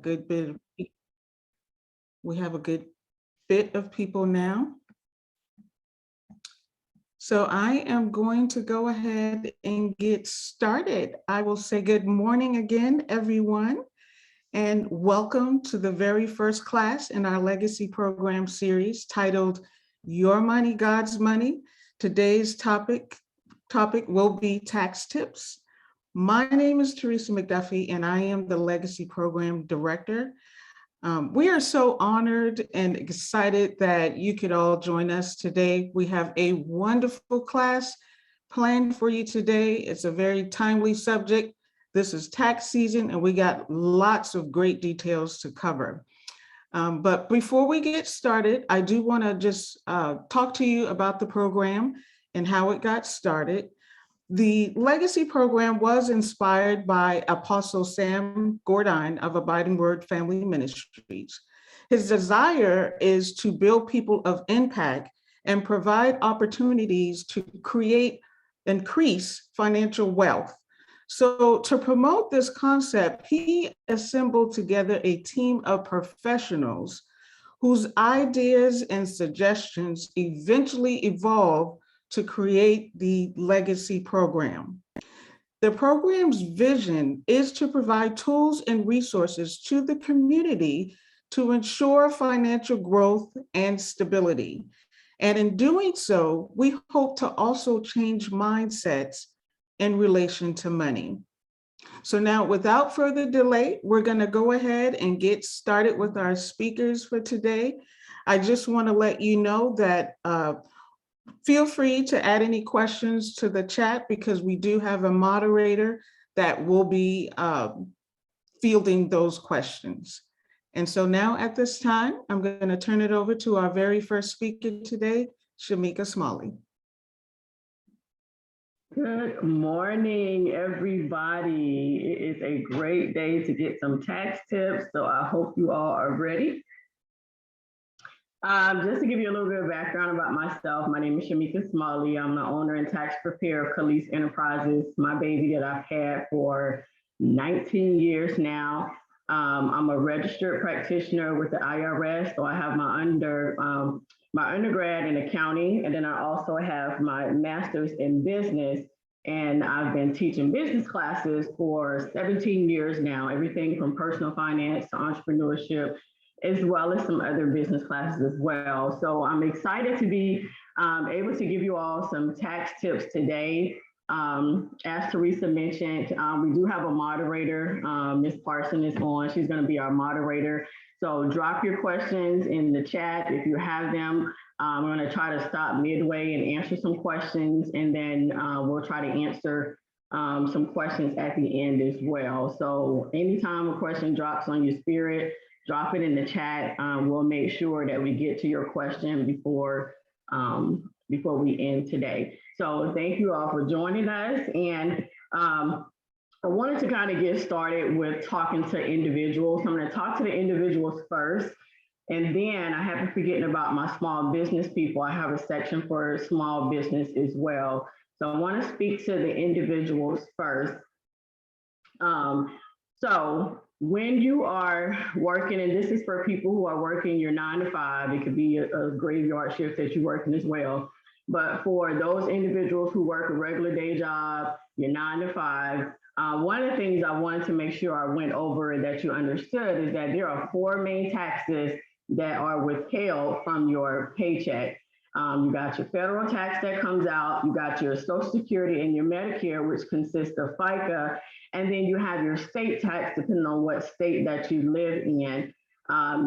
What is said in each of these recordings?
good bit of, we have a good bit of people now. So I am going to go ahead and get started. I will say good morning again, everyone, and welcome to the very first class in our legacy program series titled Your Money, God's Money. Today's topic will be tax tips. My name is Teresa McDuffie, and I am the Legacy Program Director. We are so honored and excited that you could all join us today. We have a wonderful class planned for you today. It's a very timely subject. This is tax season, and we got lots of great details to cover. But before we get started, I do want to just talk to you about the program and how it got started. The Legacy Program was inspired by Apostle Sam Gordine of Abiding Word Family Ministries. His desire is to build people of impact and provide opportunities to increase financial wealth. So to promote this concept, he assembled together a team of professionals whose ideas and suggestions eventually evolved to create the Legacy Program. The program's vision is to provide tools and resources to the community to ensure financial growth and stability. And in doing so, we hope to also change mindsets in relation to money. So now, without further delay, we're going to go ahead and get started with our speakers for today. I just want to let you know that feel free to add any questions to the chat because we do have a moderator that will be fielding those questions. And so now at this time, I'm going to turn it over to our very first speaker today, Shamika Smalley. Good morning, everybody. It is a great day to get some tax tips, so I hope you all are ready. Just to give you a little bit of background about myself, my name is Shamika Smalley. I'm the owner and tax preparer of Khalees Enterprises, my baby that I've had for 19 years now. I'm a registered practitioner with the IRS, so I have my undergrad in accounting, and then I also have my master's in business, and I've been teaching business classes for 17 years now, everything from personal finance to entrepreneurship, as well as some other business classes as well. So I'm excited to be able to give you all some tax tips today. As Teresa mentioned, we do have a moderator. Ms. Parson is on. She's going to be our moderator. So drop your questions in the chat if you have them. I'm going to try to stop midway and answer some questions, and then we'll try to answer some questions at the end as well. So anytime a question drops on your spirit, drop it in the chat. We'll make sure that we get to your question before we end today. So thank you all for joining us. And I wanted to kind of get started with talking to individuals. I'm going to talk to the individuals first, and then I haven't forgotten about my small business people. I have a section for small business as well. So I want to speak to the individuals first. So when you are working, and this is for people who are working your 9 to 5, it could be a graveyard shift that you're working as well. But for those individuals who work a regular day job, your 9 to 5, one of the things I wanted to make sure I went over and that you understood is that there are 4 main taxes that are withheld from your paycheck. You got your federal tax that comes out, you got your Social Security and your Medicare, which consists of FICA, and then you have your state tax depending on what state that you live in.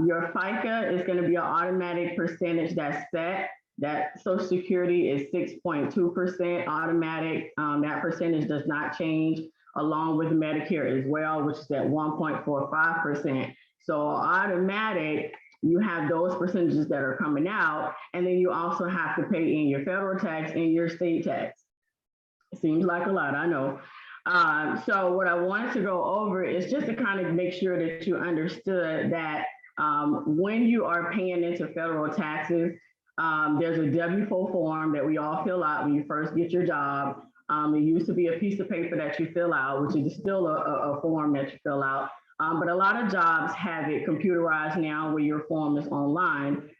Your FICA is going to be an automatic percentage that's set. That Social Security is 6.2% automatic. That percentage does not change, along with Medicare as well, which is at 1.45%. So automatic, you have those percentages that are coming out, and then you also have to pay in your federal tax and your state tax. It seems like a lot, I know. So what I wanted to go over is just to kind of make sure that you understood that when you are paying into federal taxes, there's a WFO form that we all fill out when you first get your job. It used to be a piece of paper that you fill out, which is still a form that you fill out. But a lot of jobs have it computerized now where your form is online.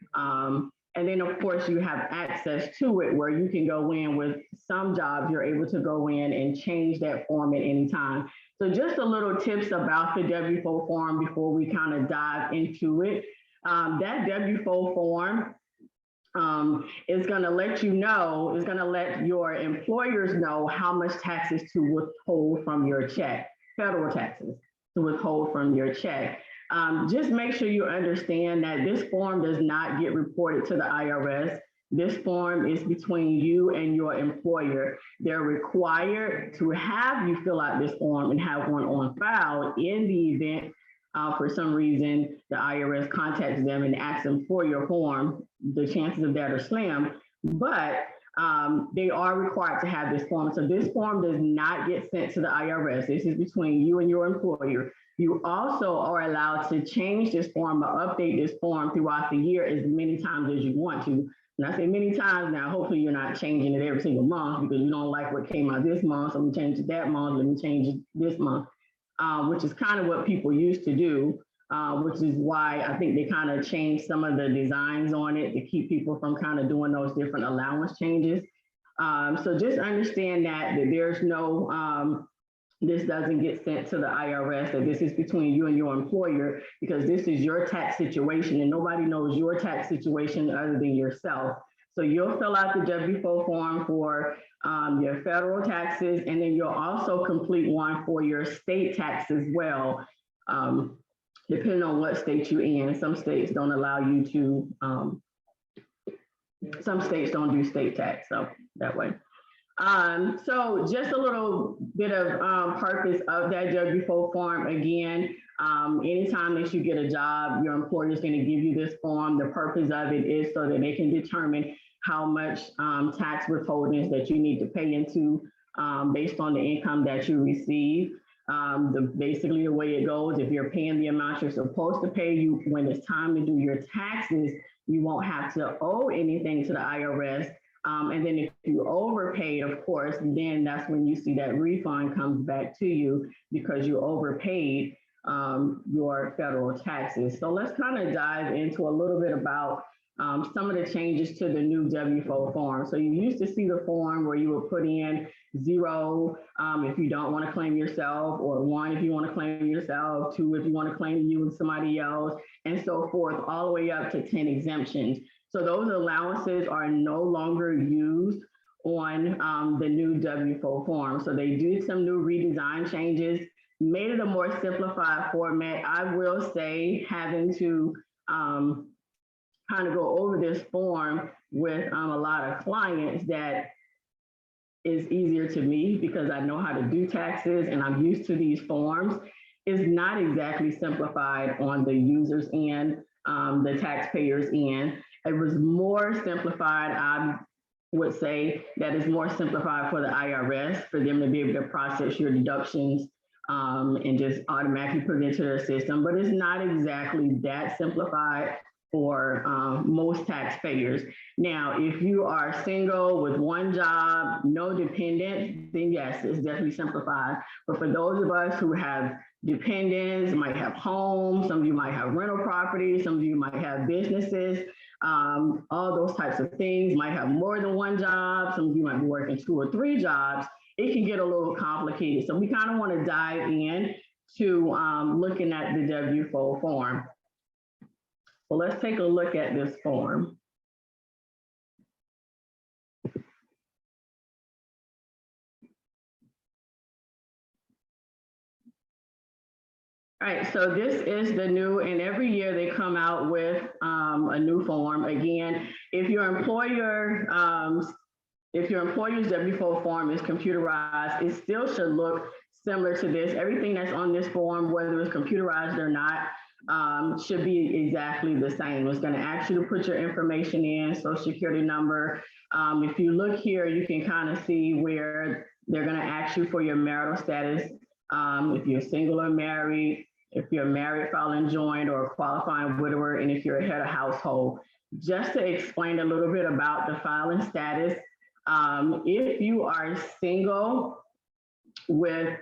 And then of course you have access to it where you can go in with some jobs, you're able to go in and change that form at any time. So just a little tips about the WFO form before we kind of dive into it. That WFO form is going to let you know, is going to let your employers know how much taxes to withhold from your check, federal taxes to withhold from your check. Just make sure you understand that this form does not get reported to the IRS. This form is between you and your employer. They're required to have you fill out this form and have one on file in the event for some reason the IRS contacts them and asks them for your form. The chances of that are slim, but they are required to have this form. So this form does not get sent to the IRS. This is between you and your employer. You also are allowed to change this form or update this form throughout the year as many times as you want to. And I say many times now, hopefully you're not changing it every single month because you don't like what came out this month, so let me change it that month, let me change it this month, which is kind of what people used to do, which is why I think they kind of changed some of the designs on it to keep people from kind of doing those different allowance changes. So just understand that there's no, this doesn't get sent to the IRS, that this is between you and your employer, because this is your tax situation and nobody knows your tax situation other than yourself. So you'll fill out the WFO form for your federal taxes, and then you'll also complete one for your state tax as well, depending on what state you're in. Some states don't allow you to, some states don't do state tax, so that way. So just a little bit of purpose of that WFO form. Again, anytime that you get a job, your employer is going to give you this form. The purpose of it is so that they can determine how much tax withholdings that you need to pay into based on the income that you receive. Basically the way it goes, if you're paying the amount you're supposed to pay, you when it's time to do your taxes, you won't have to owe anything to the IRS. And then if you overpaid, of course, then that's when you see that refund comes back to you because you overpaid your federal taxes. So let's kind of dive into a little bit about some of the changes to the new WFO form. So you used to see the form where you would put in 0 if you don't want to claim yourself, or 1 if you want to claim yourself, 2 if you want to claim you and somebody else, and so forth, all the way up to 10 exemptions. So those allowances are no longer used on the new WFO form. So they did some new redesign changes, made it a more simplified format. I will say having to kind of go over this form with a lot of clients, that is easier to me because I know how to do taxes and I'm used to these forms, is not exactly simplified on the user's end, the taxpayer's end. It was more simplified, I would say that is more simplified for the IRS, for them to be able to process your deductions and just automatically put it into their system, but it's not exactly that simplified for most taxpayers. Now, if you are single with one job, no dependents, then yes, it's definitely simplified. But for those of us who have dependents, might have homes, some of you might have rental properties, some of you might have businesses, all those types of things, might have more than one job, some of you might be working 2 or 3 jobs, it can get a little complicated. So we kind of want to dive in to looking at the WFO form. Well, let's take a look at this form. All right, so this is the new, and every year they come out with a new form. Again, if your employer's WFO form is computerized, it still should look similar to this. Everything that's on this form, whether it's computerized or not, should be exactly the same. It's going to ask you to put your information in, social security number. If you look here, you can kind of see where they're going to ask you for your marital status. If you're single or married, if you're married, filing joint, or a qualifying widower, and if you're a head of household. Just to explain a little bit about the filing status, if you are single with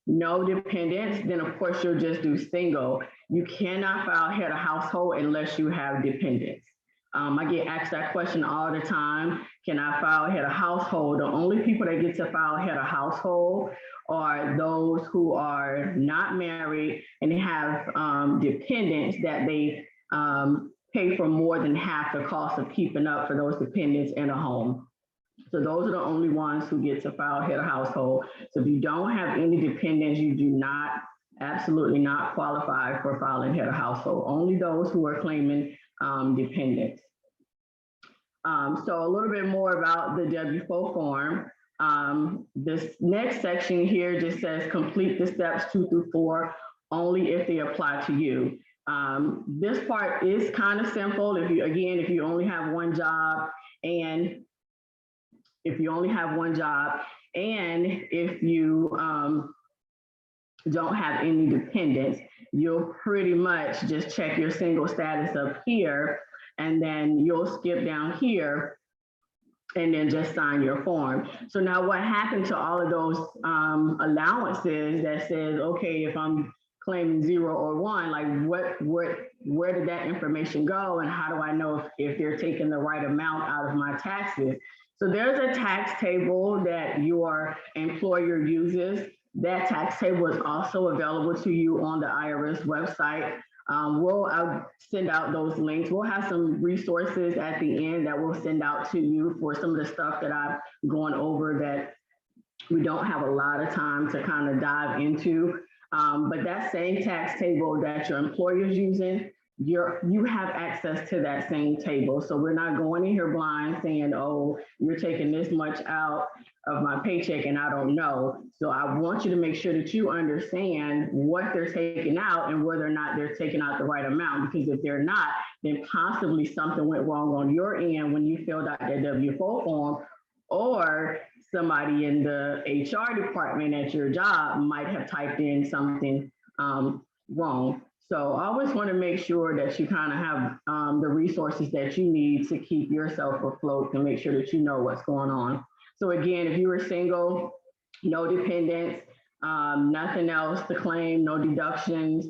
no dependents, then of course you'll just do single. You cannot file head of household unless you have dependents. I get asked that question all the time. Can I file head of household? The only people that get to file head of household are those who are not married and have dependents that they pay for more than half the cost of keeping up for those dependents in a home. So those are the only ones who get to file head of household. So if you don't have any dependents, you do not, absolutely not qualify for filing head of household. Only those who are claiming dependents. So a little bit more about the WFO form. This next section here just says complete the steps 2 through 4 only if they apply to you. This part is kind of simple. If you only have one job and if you don't have any dependents, you'll pretty much just check your single status up here, and then you'll skip down here and then just sign your form. So now what happened to all of those allowances that says, okay, if I'm claiming 0 or 1, like where did that information go, and how do I know if they're taking the right amount out of my taxes? So there's a tax table that your employer uses. That tax table is also available to you on the IRS website. I'll send out those links. We'll have some resources at the end that we'll send out to you for some of the stuff that I've gone over that we don't have a lot of time to kind of dive into. But that same tax table that your employer is using, you have access to that same table. So we're not going in here blind saying, oh, you're taking this much out of my paycheck and I don't know. So I want you to make sure that you understand what they're taking out and whether or not they're taking out the right amount, because if they're not, then possibly something went wrong on your end when you filled out that WFO form, or somebody in the HR department at your job might have typed in something wrong. So I always want to make sure that you kind of have the resources that you need to keep yourself afloat and make sure that you know what's going on. So again, if you were single, no dependents, nothing else to claim, no deductions,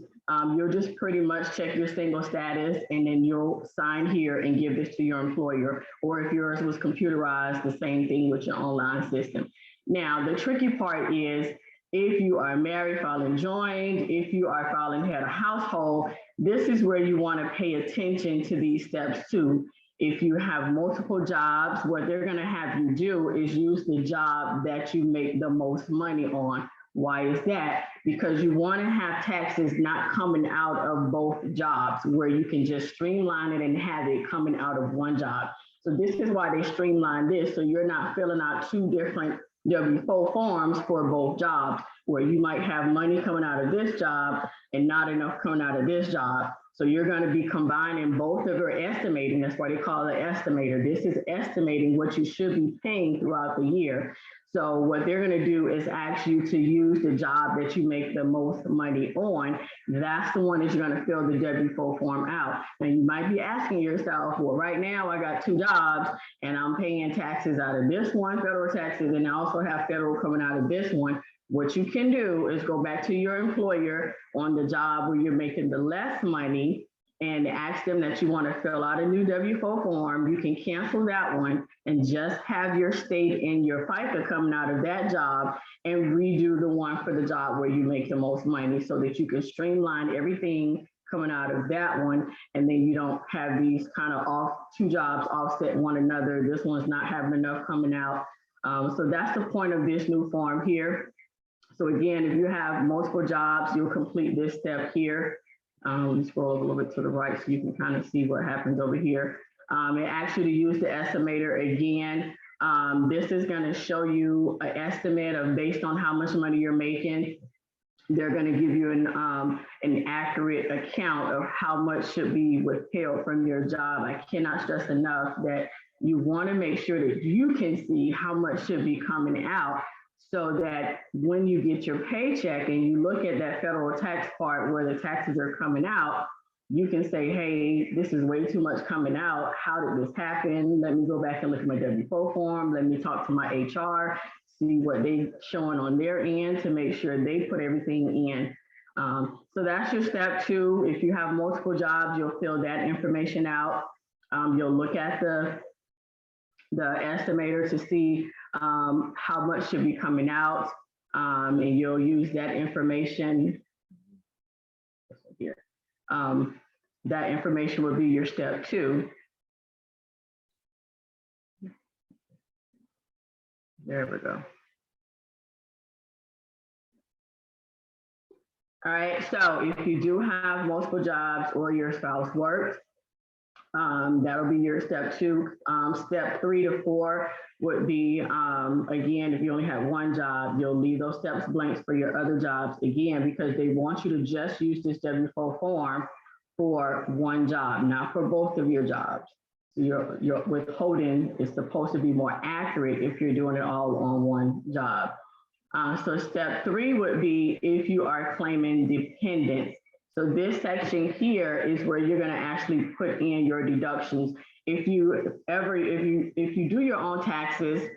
you'll just pretty much check your single status and then you'll sign here and give this to your employer. Or if yours was computerized, the same thing with your online system. Now, the tricky part is if you are married, filing joined, if you are filing head of household, this is where you want to pay attention to these steps too. If you have multiple jobs, what they're going to have you do is use the job that you make the most money on. Why is that? Because you want to have taxes not coming out of both jobs, where you can just streamline it and have it coming out of one job. So this is why they streamline this, so you're not filling out 2 different WFO forms for both jobs, where you might have money coming out of this job and not enough coming out of this job. So you're going to be combining both of your estimating. That's why they call it estimator. This is estimating what you should be paying throughout the year. So what they're going to do is ask you to use the job that you make the most money on. That's the one that you're going to fill the WFO form out. And you might be asking yourself, well, right now I got 2 jobs and I'm paying taxes out of this one, federal taxes, and I also have federal coming out of this one. What you can do is go back to your employer on the job where you're making the less money and ask them that you want to fill out a new WFO form. You can cancel that one and just have your state and your FICA coming out of that job and redo the one for the job where you make the most money, so that you can streamline everything coming out of that one. And then you don't have these kind of 2 jobs offset one another. This one's not having enough coming out. So that's the point of this new form here. So again, if you have multiple jobs, you'll complete this step here. Scroll a little bit to the right so you can kind of see what happens over here. And actually use the estimator again. This is going to show you an estimate of based on how much money you're making. They're going to give you an accurate account of how much should be withheld from your job. I cannot stress enough that you want to make sure that you can see how much should be coming out, so that when you get your paycheck and you look at that federal tax part where the taxes are coming out, you can say, hey, this is way too much coming out. How did this happen? Let me go back and look at my WFO form. Let me talk to my HR, see what they showing on their end to make sure they put everything in. So that's your step 2. If you have multiple jobs, you'll fill that information out. You'll look at the estimator to see how much should be coming out, and you'll use that information here. That information will be your step 2. There we go. All right, so if you do have multiple jobs or your spouse works, that'll be your step 2. Step 3 to 4 would be, again, if you only have one job, you'll leave those steps blanks for your other jobs, again, because they want you to just use this WFO form for one job, not for both of your jobs. So your withholding is supposed to be more accurate if you're doing it all on one job. So step 3 would be if you are claiming dependents. So this section here is where you're going to actually put in your deductions. If you do your own taxes,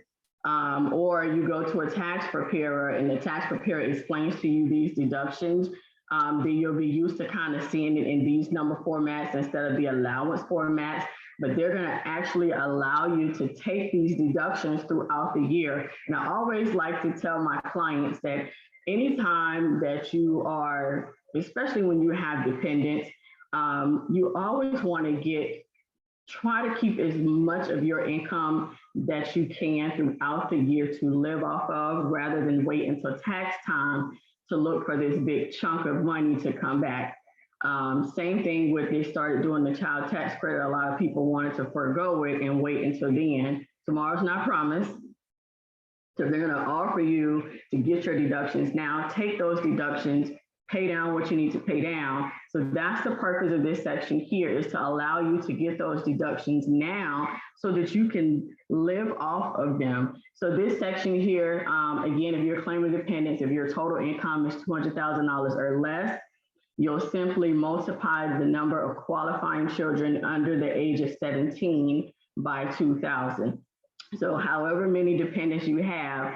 or you go to a tax preparer and the tax preparer explains to you these deductions, then you'll be used to kind of seeing it in these number formats instead of the allowance formats. But they're going to actually allow you to take these deductions throughout the year. And I always like to tell my clients that anytime that you are, especially when you have dependents, you always want to try to keep as much of your income that you can throughout the year to live off of, rather than wait until tax time to look for this big chunk of money to come back. Same thing with they started doing the child tax credit. A lot of people wanted to forego it and wait until then. Tomorrow's not promised. So they're going to offer you to get your deductions now, take those deductions, pay down what you need to pay down. So that's the purpose of this section here, is to allow you to get those deductions now so that you can live off of them. So this section here, again, if you're claiming dependents, if your total income is $200,000 or less, you'll simply multiply the number of qualifying children under the age of 17 by 2,000. So however many dependents you have,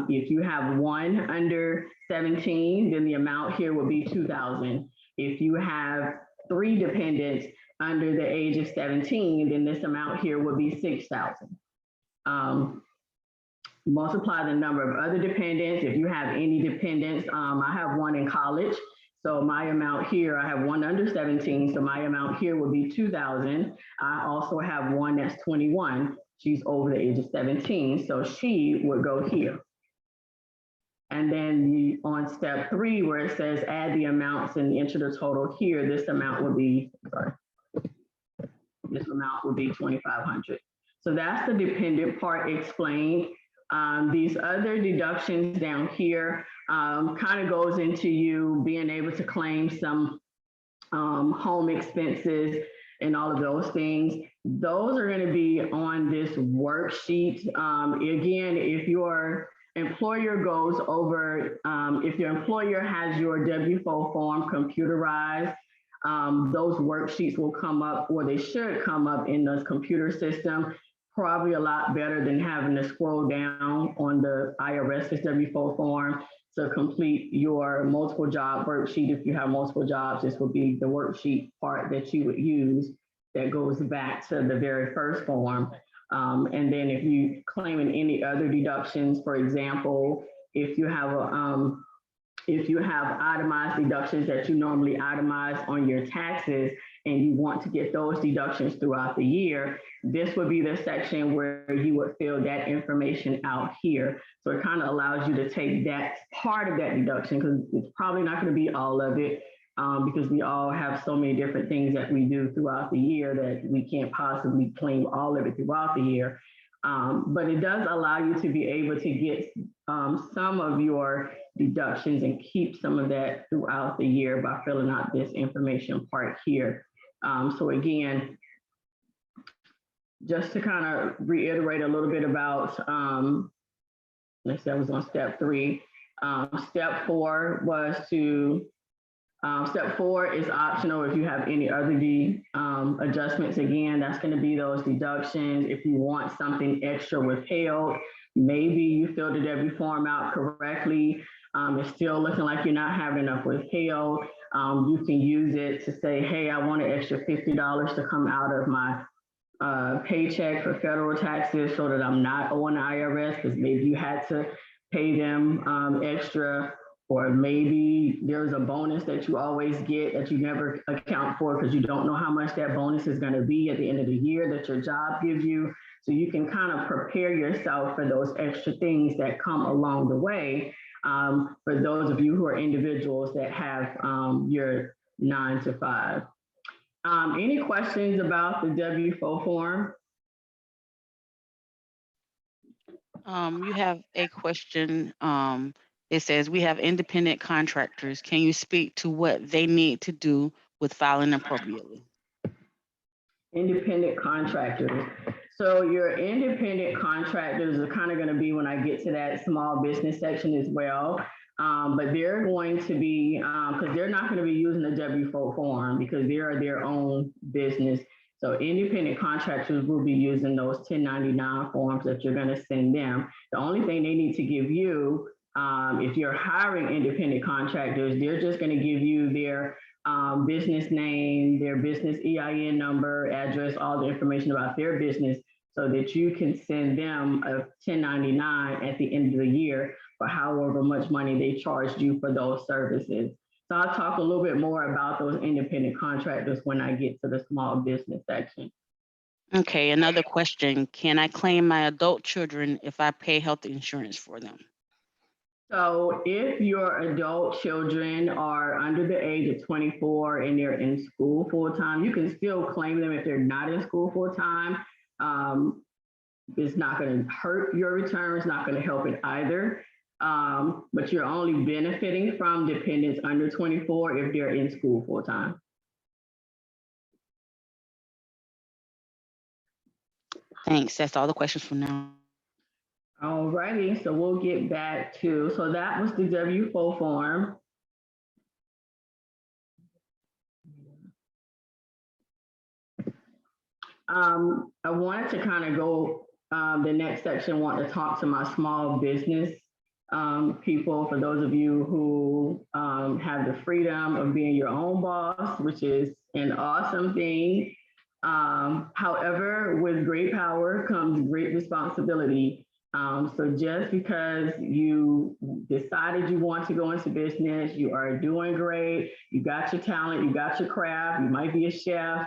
if you have one under 17, then the amount here will be 2,000. If you have 3 dependents under the age of 17, then this amount here will be 6,000. Multiply the number of other dependents. If you have any dependents, I have one in college. So my amount here, I have one under 17. So my amount here will be 2,000. I also have one that's 21. She's over the age of 17. So she would go here. And then on step 3, where it says add the amounts and enter the total here, this amount would be, this amount would be 2,500. So that's the dependent part explained. These other deductions down here kind of goes into you being able to claim some home expenses and all of those things. Those are going to be on this worksheet. Again, if your employer goes over, if your employer has your WFO form computerized, those worksheets will come up, or they should come up in the computer system, probably a lot better than having to scroll down on the IRS's WFO form to complete your multiple job worksheet. If you have multiple jobs, this will be the worksheet part that you would use that goes back to the very first form. And then if you claiming any other deductions, for example, if you have itemized deductions that you normally itemize on your taxes and you want to get those deductions throughout the year, this would be the section where you would fill that information out here. So it kind of allows you to take that part of that deduction, because it's probably not going to be all of it, because we all have so many different things that we do throughout the year that we can't possibly claim all of it throughout the year. But it does allow you to be able to get some of your deductions and keep some of that throughout the year by filling out this information part here. So again, just to kind of reiterate a little bit about, let's say I was on step 3. Step 4 was to, step 4 is optional if you have any other adjustments. Again, that's going to be those deductions. If you want something extra withheld, maybe you filled the W form out correctly. It's still looking like you're not having enough withheld. You can use it to say, hey, I want an extra $50 to come out of my paycheck for federal taxes so that I'm not owing the IRS, because maybe you had to pay them extra, or maybe there's a bonus that you always get that you never account for because you don't know how much that bonus is going to be at the end of the year that your job gives you. So you can kind of prepare yourself for those extra things that come along the way. For those of you who are individuals that have your 9 to 5. Any questions about the WFO form? You have a question. It says, we have independent contractors. Can you speak to what they need to do with filing appropriately? Independent contractors. So your independent contractors are kind of going to be when I get to that small business section as well. But they're going to be, because they're not going to be using the WFO form because they are their own business. So independent contractors will be using those 1099 forms that you're going to send them. The only thing they need to give you, if you're hiring independent contractors, they're just going to give you their business name, their business EIN number, address, all the information about their business so that you can send them a 1099 at the end of the year for however much money they charged you for those services. So I'll talk a little bit more about those independent contractors when I get to the small business section. Okay, another question. Can I claim my adult children if I pay health insurance for them? So if your adult children are under the age of 24 and they're in school full-time, you can still claim them if they're not in school full-time. It's not going to hurt your return. It's not going to help it either. But you're only benefiting from dependents under 24 if they're in school full-time. Thanks. That's all the questions for now. All righty, so we'll get back to, so that was the WFO form. I wanted to kind of go, the next section, want to talk to my small business people, for those of you who have the freedom of being your own boss, which is an awesome thing. However, with great power comes great responsibility. So just because you decided you want to go into business, you are doing great, you got your talent, you got your craft, you might be a chef,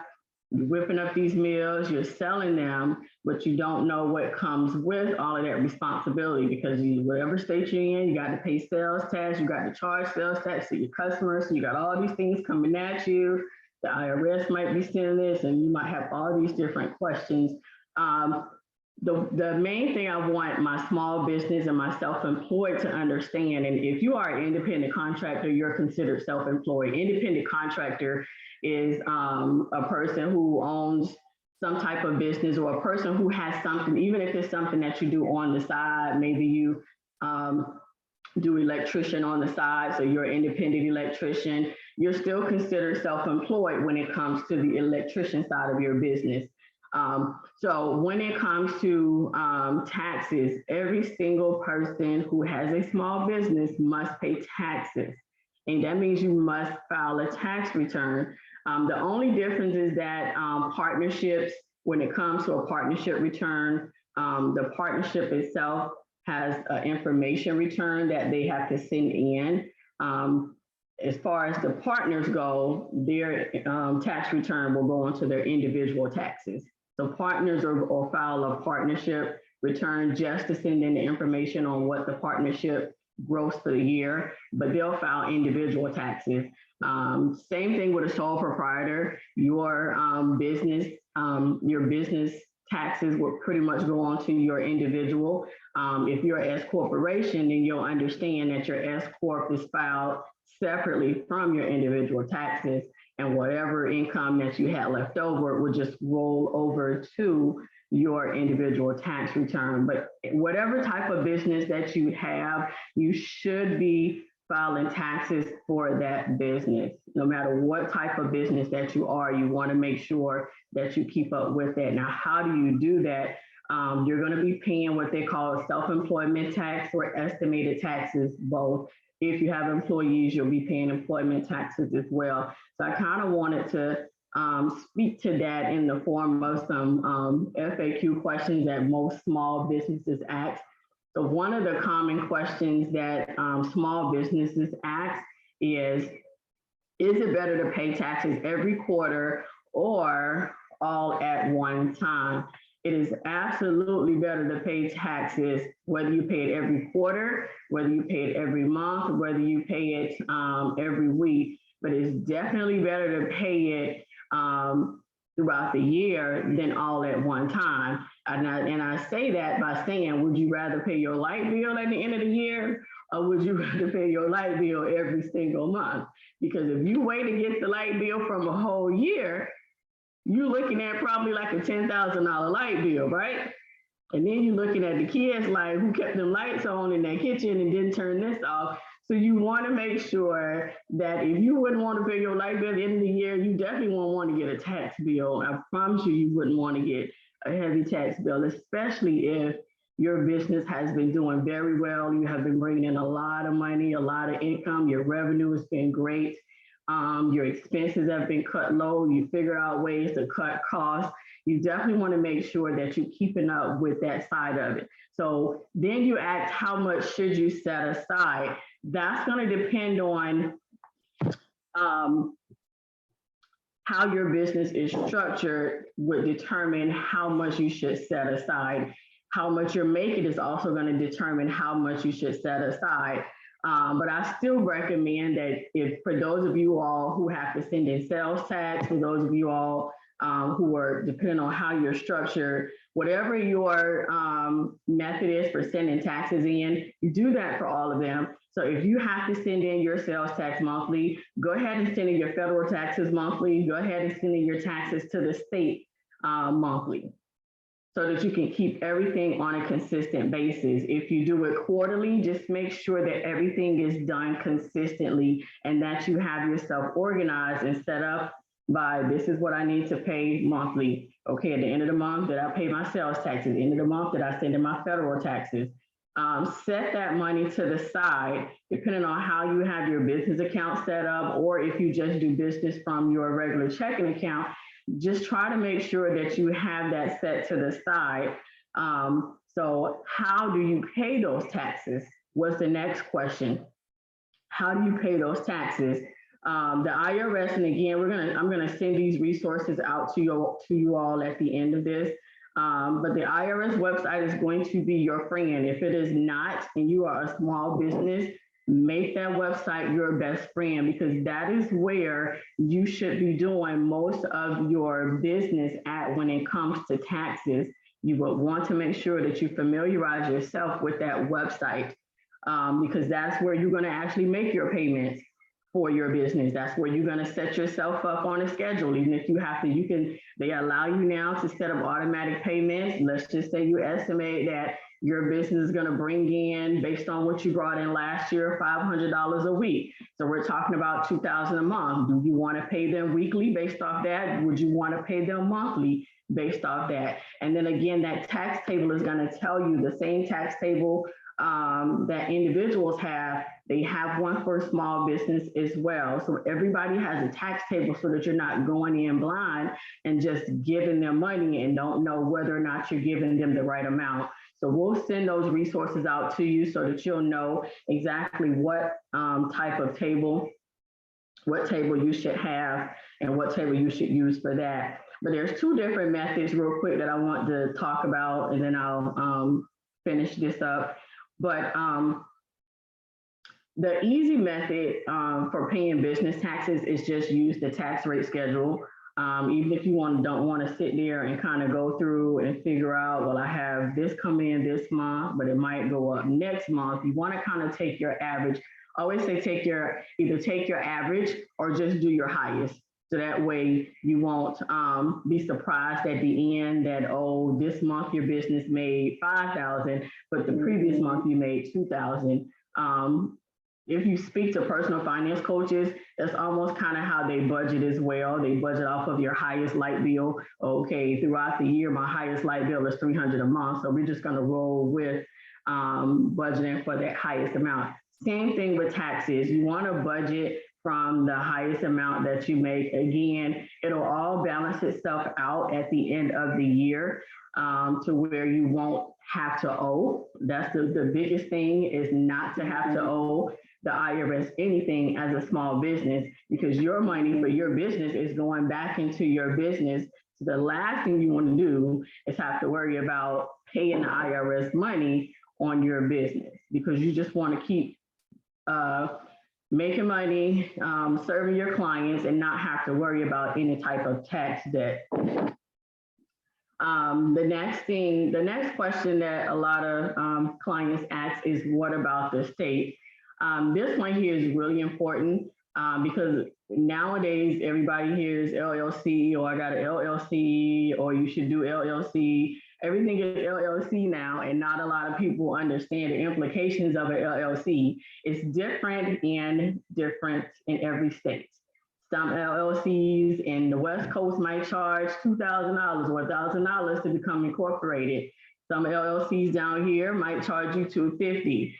you're whipping up these meals, you're selling them, but you don't know what comes with all of that responsibility, because whatever state you're in, you got to pay sales tax, you got to charge sales tax to your customers, so you got all these things coming at you. The IRS might be sending this, and you might have all these different questions. The main thing I want my small business and my self-employed to understand, and if you are an independent contractor, you're considered self-employed. Independent contractor is a person who owns some type of business, or a person who has something, even if it's something that you do on the side. Maybe you do electrician on the side, so you're an independent electrician. You're still considered self-employed when it comes to the electrician side of your business. So when it comes to taxes, every single person who has a small business must pay taxes. And that means you must file a tax return. The only difference is that partnerships, when it comes to a partnership return, the partnership itself has an information return that they have to send in. As far as the partners go, their tax return will go into their individual taxes. So partners will file a partnership return just to send in the information on what the partnership gross for the year, but they'll file individual taxes. Same thing with a sole proprietor. Your business taxes will pretty much go on to your individual. If you're an S corporation, then you'll understand that your S corp is filed separately from your individual taxes, and whatever income that you had left over will just roll over to your individual tax return. But whatever type of business that you have, you should be filing taxes for that business. No matter what type of business that you are, you want to make sure that you keep up with that. Now, how do you do that? You're going to be paying what they call self-employment tax or estimated taxes, both. If you have employees, you'll be paying employment taxes as well. So I kind of wanted to speak to that in the form of some FAQ questions that most small businesses ask. So one of the common questions that small businesses ask is it better to pay taxes every quarter or all at one time? It is absolutely better to pay taxes, whether you pay it every quarter, whether you pay it every month, whether you pay it every week, but it's definitely better to pay it throughout the year than all at one time. And I say that by saying, would you rather pay your light bill at the end of the year, or would you rather pay your light bill every single month? Because if you wait to get the light bill from a whole year, you're looking at probably like a $10,000 light bill, right? And then you're looking at the kids like who kept them lights on in their kitchen and didn't turn this off. So you want to make sure that if you wouldn't want to pay your light bill at the end of the year, you definitely won't want to get a tax bill. I promise you wouldn't want to get a heavy tax bill, especially if your business has been doing very well. You have been bringing in a lot of money, a lot of income. Your revenue has been great. Your expenses have been cut low. You figure out ways to cut costs. You definitely want to make sure that you're keeping up with that side of it. So then you ask, how much should you set aside? That's going to depend on how your business is structured would determine how much you should set aside. How much you're making is also going to determine how much you should set aside. But I still recommend that if, for those of you all who have to send in sales tax, for those of you all who are, depending on how you're structured, whatever your method is for sending taxes in, you do that for all of them. So if you have to send in your sales tax monthly, go ahead and send in your federal taxes monthly, go ahead and send in your taxes to the state monthly, so that you can keep everything on a consistent basis. If you do it quarterly, just make sure that everything is done consistently and that you have yourself organized and set up by, this is what I need to pay monthly. Okay, at the end of the month, that I pay my sales taxes. At the end of the month, that I send in my federal taxes. Set that money to the side, depending on how you have your business account set up, or if you just do business from your regular checking account, just try to make sure that you have that set to the side. So how do you pay those taxes? What's the next question? How do you pay those taxes? The IRS, and again, I'm gonna send these resources out to you all at the end of this. But the IRS website is going to be your friend. If it is not, and you are a small business, make that website your best friend, because that is where you should be doing most of your business at when it comes to taxes. You would want to make sure that you familiarize yourself with that website, because that's where you're going to actually make your payments for your business. That's where you're going to set yourself up on a schedule. Even if you have to, they allow you now to set up automatic payments. Let's just say you estimate that your business is going to bring in, based on what you brought in last year, $500 a week. So we're talking about $2,000 a month. Do you want to pay them weekly based off that? Would you want to pay them monthly based off that? And then again, that tax table is going to tell you the same tax table that individuals have. They have one for small business as well. So everybody has a tax table, so that you're not going in blind and just giving them money and don't know whether or not you're giving them the right amount. So we'll send those resources out to you so that you'll know exactly what type of table, what table you should have and what table you should use for that. But there's two different methods real quick that I want to talk about, and then I'll finish this up. But the easy method for paying business taxes is just use the tax rate schedule. Even if you don't want to sit there and kind of go through and figure out, well, I have this come in this month, but it might go up next month. You want to kind of take your average. I always say either take your average or just do your highest. So that way you won't be surprised at the end that, oh, this month your business made $5,000, but the previous month you made $2,000. if you speak to personal finance coaches, that's almost kind of how they budget as well. They budget off of your highest light bill. Okay, throughout the year, my highest light bill is $300 a month. So we're just going to roll with budgeting for that highest amount. Same thing with taxes. You want to budget from the highest amount that you make. Again, it'll all balance itself out at the end of the year to where you won't have to owe. That's the biggest thing, is not to have to owe the IRS anything as a small business, because your money for your business is going back into your business. So the last thing you want to do is have to worry about paying the IRS money on your business, because you just want to keep making money, serving your clients, and not have to worry about any type of tax debt. The next question that a lot of clients ask is, what about the state? This one here is really important because nowadays everybody hears LLC, or I got an LLC, or you should do LLC. Everything is LLC now, and not a lot of people understand the implications of an LLC. It's different in every state. Some LLCs in the West Coast might charge $2,000 or $1,000 to become incorporated. Some LLCs down here might charge you $250.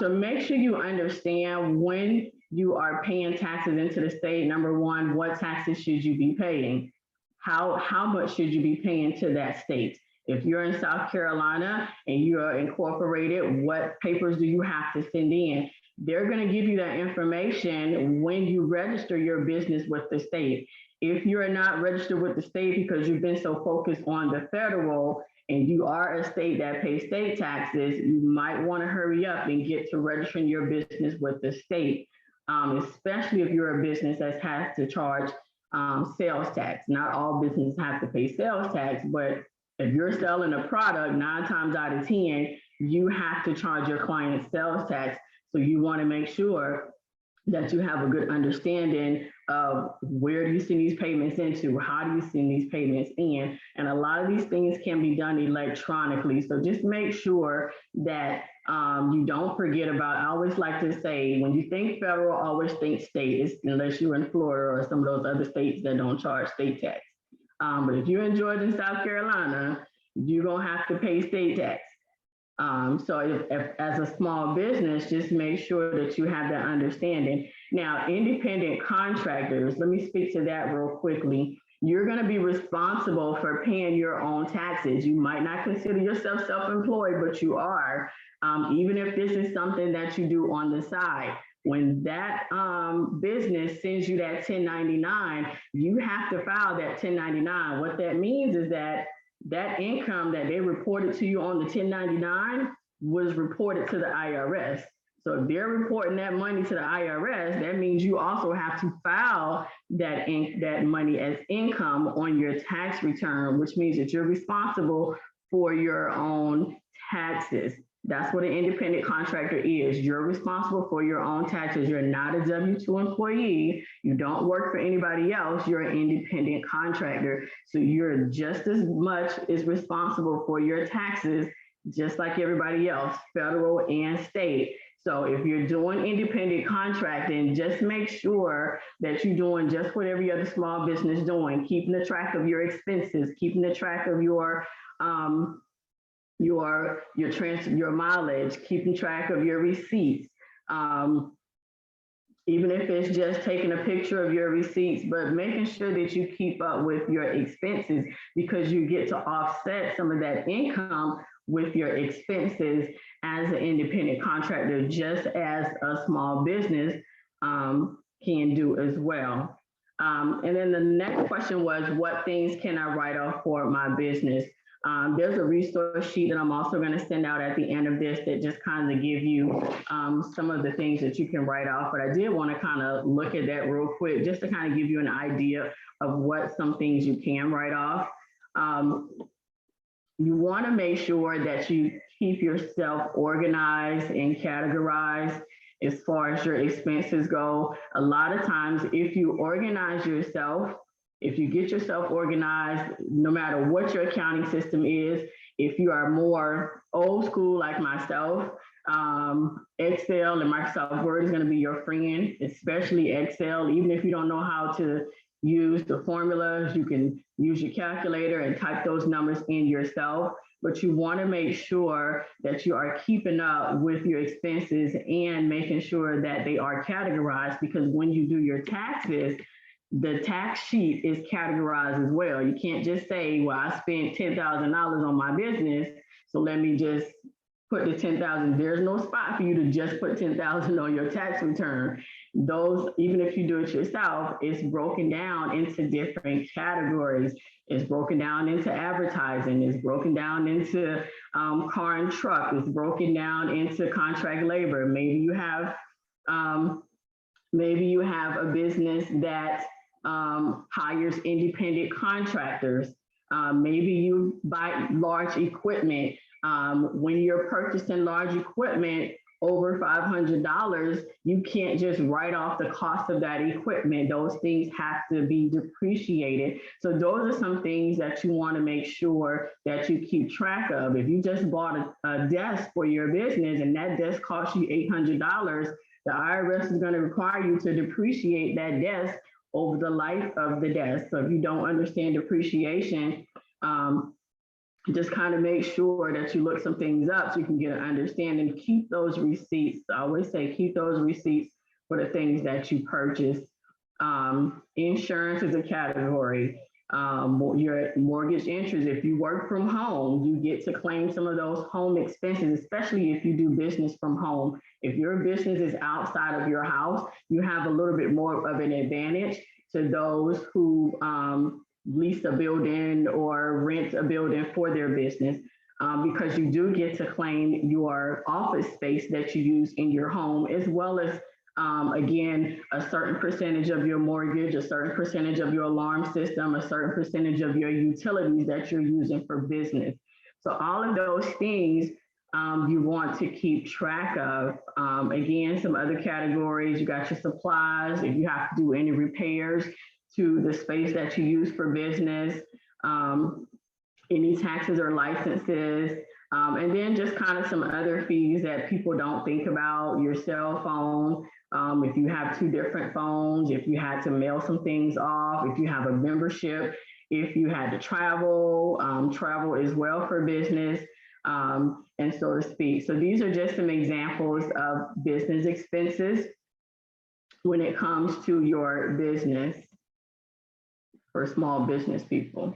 So make sure you understand when you are paying taxes into the state. Number one, what taxes should you be paying? How much should you be paying to that state? If you're in South Carolina and you are incorporated, what papers do you have to send in? They're going to give you that information when you register your business with the state. If you're not registered with the state because you've been so focused on the federal, and you are a state that pays state taxes, you might want to hurry up and get to registering your business with the state, especially if you're a business that has to charge sales tax. Not all businesses have to pay sales tax, but if you're selling a product, 9 times out of 10, you have to charge your client sales tax. So you want to make sure that you have a good understanding of where do you send these payments into, how do you send these payments in, and a lot of these things can be done electronically. So just make sure that you don't forget about, I always like to say, when you think federal, always think state, unless you're in Florida or some of those other states that don't charge state tax. But if you're in Georgia and South Carolina, you're gonna have to pay state tax. So if as a small business, just make sure that you have that understanding. Now, independent contractors, let me speak to that real quickly. You're going to be responsible for paying your own taxes. You might not consider yourself self-employed, but you are, even if this is something that you do on the side. When that business sends you that 1099, you have to file that 1099. What that means is that that income that they reported to you on the 1099 was reported to the IRS. So if they're reporting that money to the IRS, that means you also have to file that money as income on your tax return, which means that you're responsible for your own taxes. That's what an independent contractor is. You're responsible for your own taxes. You're not a W-2 employee. You don't work for anybody else. You're an independent contractor. So you're just as much as responsible for your taxes, just like everybody else, federal and state. So if you're doing independent contracting, just make sure that you're doing just what every other small business is doing, keeping the track of your expenses, keeping the track of your mileage, keeping track of your receipts. Even if it's just taking a picture of your receipts, but making sure that you keep up with your expenses, because you get to offset some of that income with your expenses as an independent contractor, just as a small business can do as well. And then the next question was, what things can I write off for my business? There's a resource sheet that I'm also going to send out at the end of this that just kind of give you some of the things that you can write off. But I did want to kind of look at that real quick, just to kind of give you an idea of what some things you can write off. You want to make sure that you keep yourself organized and categorized as far as your expenses go. A lot of times, if you organize yourself, if you get yourself organized, no matter what your accounting system is, if you are more old school like myself, Excel and Microsoft Word is going to be your friend, especially Excel. Even if you don't know how to use the formulas, you can use your calculator and type those numbers in yourself. But you want to make sure that you are keeping up with your expenses and making sure that they are categorized, because when you do your taxes, the tax sheet is categorized as well. You can't just say, well, I spent $10,000 on my business, so let me just put the 10,000. There's no spot for you to just put 10,000 on your tax return. Those, even if you do it yourself, it's broken down into different categories. It's broken down into advertising. It's broken down into car and truck. It's broken down into contract labor. Maybe you have a business that hires independent contractors. Maybe you buy large equipment. When you're purchasing large equipment over $500, you can't just write off the cost of that equipment. Those things have to be depreciated. So those are some things that you want to make sure that you keep track of. If you just bought a desk for your business and that desk costs you $800, the IRS is going to require you to depreciate that desk over the life of the desk. So if you don't understand depreciation, just kind of make sure that you look some things up so you can get an understanding. Keep those receipts. I always say keep those receipts for the things that you purchase. Insurance is a category. Your mortgage interest, if you work from home, you get to claim some of those home expenses, especially if you do business from home. If your business is outside of your house, you have a little bit more of an advantage to those who lease a building or rent a building for their business, because you do get to claim your office space that you use in your home, as well as again, a certain percentage of your mortgage, a certain percentage of your alarm system, a certain percentage of your utilities that you're using for business. So all of those things you want to keep track of. Again, some other categories, you got your supplies, if you have to do any repairs to the space that you use for business, any taxes or licenses, and then just kind of some other fees that people don't think about, your cell phone, if you have 2 different phones, if you had to mail some things off, if you have a membership, if you had to travel, travel as well for business, and so to speak. So these are just some examples of business expenses when it comes to your business for small business people.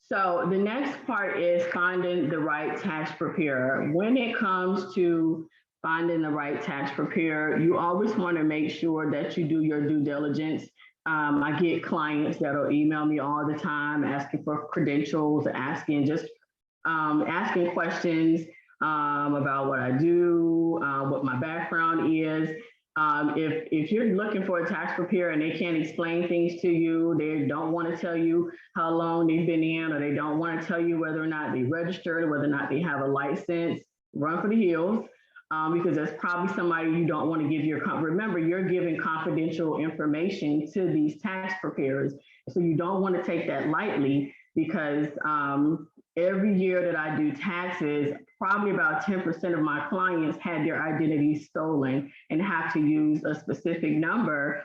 So the next part is finding the right tax preparer. When it comes to finding the right tax preparer, you always want to make sure that you do your due diligence. I get clients that'll email me all the time asking for credentials, asking questions about what I do, what my background is. If you're looking for a tax preparer and they can't explain things to you, they don't want to tell you how long they've been in, or they don't want to tell you whether or not they registered, whether or not they have a license, run for the hills, because that's probably somebody you don't want to give your, remember, you're giving confidential information to these tax preparers. So you don't want to take that lightly, because every year that I do taxes, probably about 10% of my clients had their identity stolen and have to use a specific number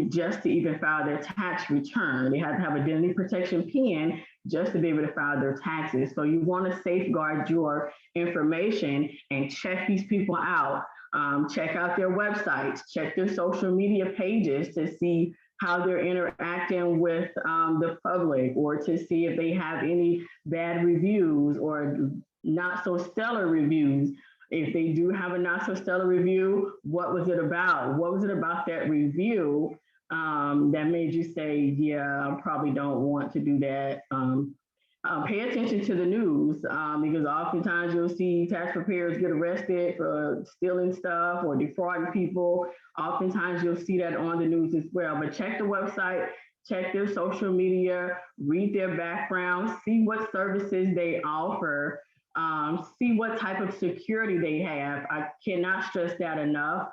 just to even file their tax return. They had to have identity protection PIN just to be able to file their taxes. So you want to safeguard your information and check these people out. Check out their websites, check their social media pages to see how they're interacting with the public, or to see if they have any bad reviews or not so stellar reviews. If they do have a not so stellar review, what was it about? What was it about that review that made you say, yeah, I probably don't want to do that? Pay attention to the news, because oftentimes you'll see tax preparers get arrested for stealing stuff or defrauding people. Oftentimes you'll see that on the news as well. But check the website, check their social media, read their background, see what services they offer, see what type of security they have. I cannot stress that enough.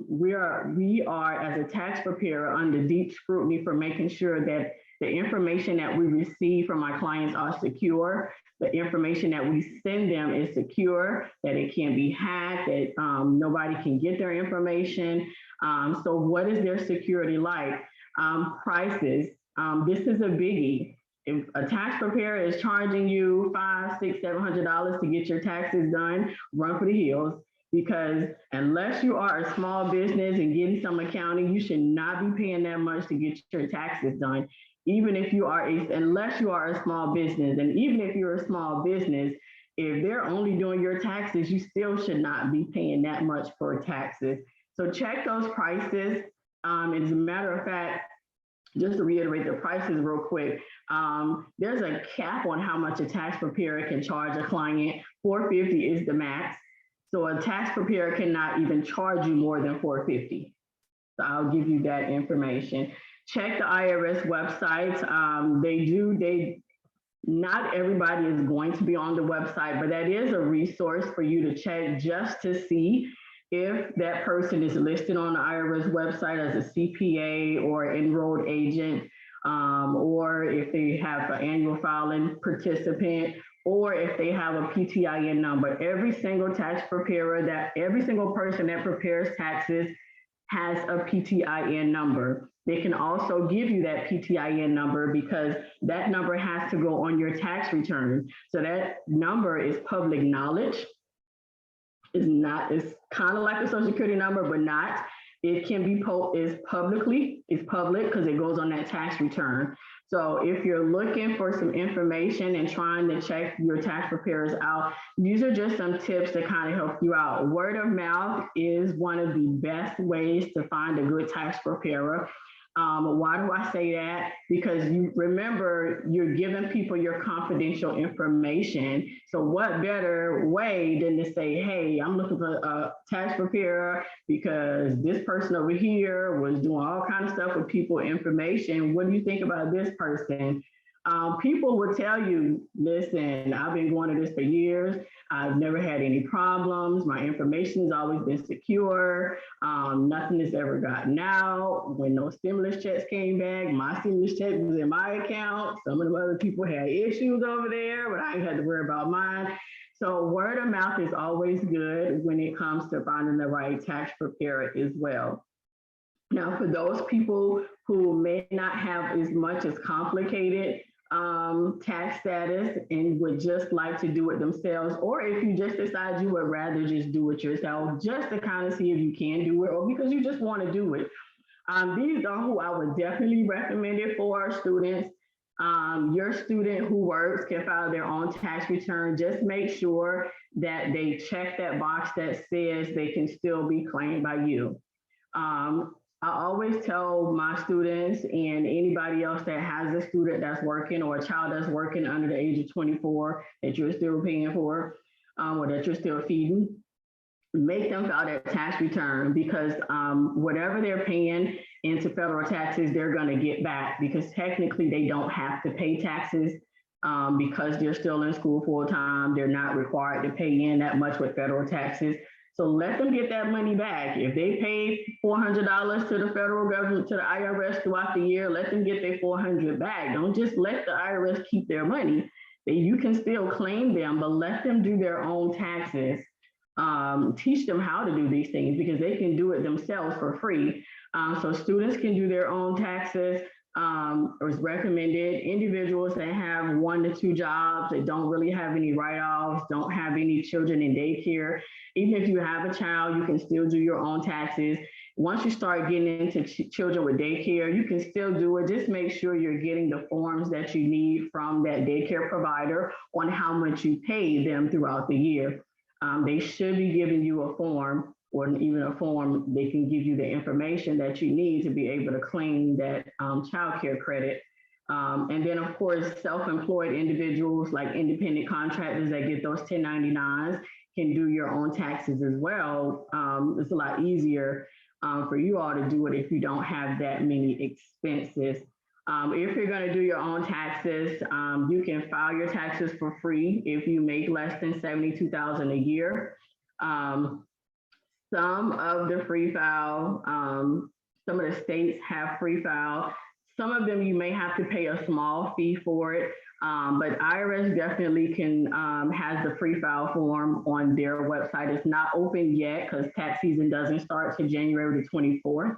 We are as a tax preparer under deep scrutiny for making sure that The information that we receive from our clients are secure. The information that we send them is secure, that it can't be hacked, that nobody can get their information. So what is their security like? Prices. This is a biggie. If a tax preparer is charging you $500, $600, $700 to get your taxes done, run for the hills. Because unless you are a small business and getting some accounting, you should not be paying that much to get your taxes done. Even if you are unless you are a small business, and even if you're a small business, if they're only doing your taxes, you still should not be paying that much for taxes. So check those prices. And as a matter of fact, just to reiterate the prices real quick, there's a cap on how much a tax preparer can charge a client. $450 is the max. So a tax preparer cannot even charge you more than $450. So I'll give you that information. Check the IRS website. Not everybody is going to be on the website, but that is a resource for you to check just to see if that person is listed on the IRS website as a CPA or enrolled agent, or if they have an annual filing participant, or if they have a PTIN number. Every single tax preparer, every single person that prepares taxes has a PTIN number. They can also give you that PTIN number because that number has to go on your tax return. So that number is public knowledge. It's kind of like a social security number, but not. It can be it's public because it goes on that tax return. So if you're looking for some information and trying to check your tax preparers out, these are just some tips to kind of help you out. Word of mouth is one of the best ways to find a good tax preparer. Why do I say that? Because you remember, you're giving people your confidential information. So what better way than to say, hey, I'm looking for a tax preparer because this person over here was doing all kinds of stuff with people information. What do you think about this person? People will tell you, listen, I've been going to this for years. I've never had any problems. My information has always been secure. Nothing has ever gotten out. When those stimulus checks came back, my stimulus check was in my account. Some of the other people had issues over there, but I ain't had to worry about mine. So word of mouth is always good when it comes to finding the right tax preparer as well. Now, for those people who may not have as much as complicated tax status and would just like to do it themselves, or if you just decide you would rather just do it yourself, just to kind of see if you can do it, or because you just want to do it. These are who I would definitely recommend it for students. Your student who works can file their own tax return. Just make sure that they check that box that says they can still be claimed by you. I always tell my students and anybody else that has a student that's working or a child that's working under the age of 24 that you're still paying for, or that you're still feeding, make them file their tax return, because whatever they're paying into federal taxes, they're going to get back, because technically they don't have to pay taxes because they're still in school full time. They're not required to pay in that much with federal taxes. So let them get that money back. If they paid $400 to the federal government, to the IRS throughout the year, let them get their $400 back. Don't just let the IRS keep their money. You can still claim them, but let them do their own taxes. Teach them how to do these things, because they can do it themselves for free. So students can do their own taxes. It's recommended. Individuals that have 1 to 2 jobs, that don't really have any write-offs, don't have any children in daycare. Even if you have a child, you can still do your own taxes. Once you start getting into children with daycare, you can still do it. Just make sure you're getting the forms that you need from that daycare provider on how much you pay them throughout the year. They should be giving you a form, or even a form. They can give you the information that you need to be able to claim that child care credit. And then, of course, self-employed individuals like independent contractors that get those 1099s can do your own taxes as well. It's a lot easier for you all to do it if you don't have that many expenses. If you're going to do your own taxes, you can file your taxes for free if you make less than $72,000 a year. Some of the free file, some of the states have free file. Some of them you may have to pay a small fee for it, but IRS definitely can has the free file form on their website. It's not open yet because tax season doesn't start till January the 24th.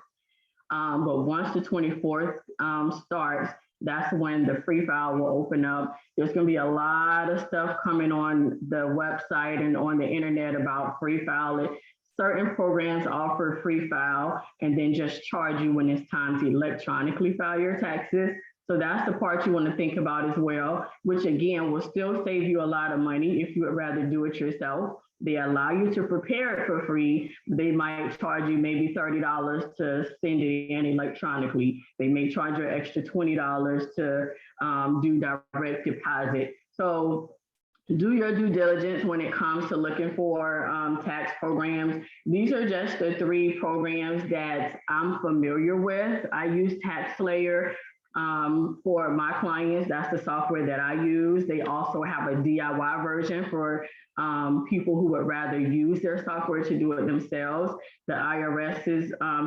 But once the 24th starts, that's when the free file will open up. There's going to be a lot of stuff coming on the website and on the internet about free file. Certain programs offer free file and then just charge you when it's time to electronically file your taxes. So that's the part you want to think about as well, which again will still save you a lot of money if you would rather do it yourself. They allow you to prepare it for free. They might charge you maybe $30 to send it in electronically. They may charge you an extra $20 to do direct deposit. So do your due diligence when it comes to looking for tax programs. These are just the 3 programs that I'm familiar with. I use TaxSlayer for my clients. That's the software that I use. They also have a DIY version for people who would rather use their software to do it themselves. The IRS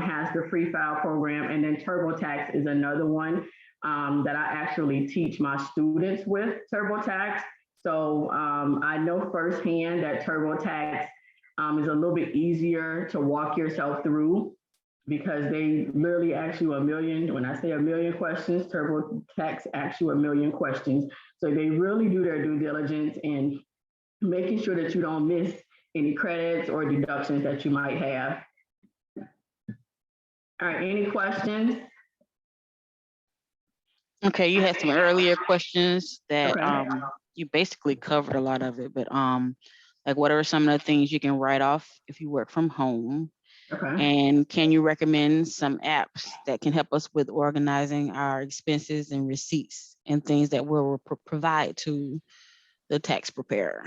has the free file program, and then TurboTax is another one that I actually teach my students with TurboTax. So I know firsthand that TurboTax is a little bit easier to walk yourself through because they literally ask you a million. When I say a million questions, TurboTax asks you a million questions. So they really do their due diligence in making sure that you don't miss any credits or deductions that you might have. All right, any questions? Okay, you had some earlier questions that Okay. you basically covered a lot of it, but like what are some of the things you can write off if you work from home? Okay. And can you recommend some apps that can help us with organizing our expenses and receipts and things that we'll provide to the tax preparer?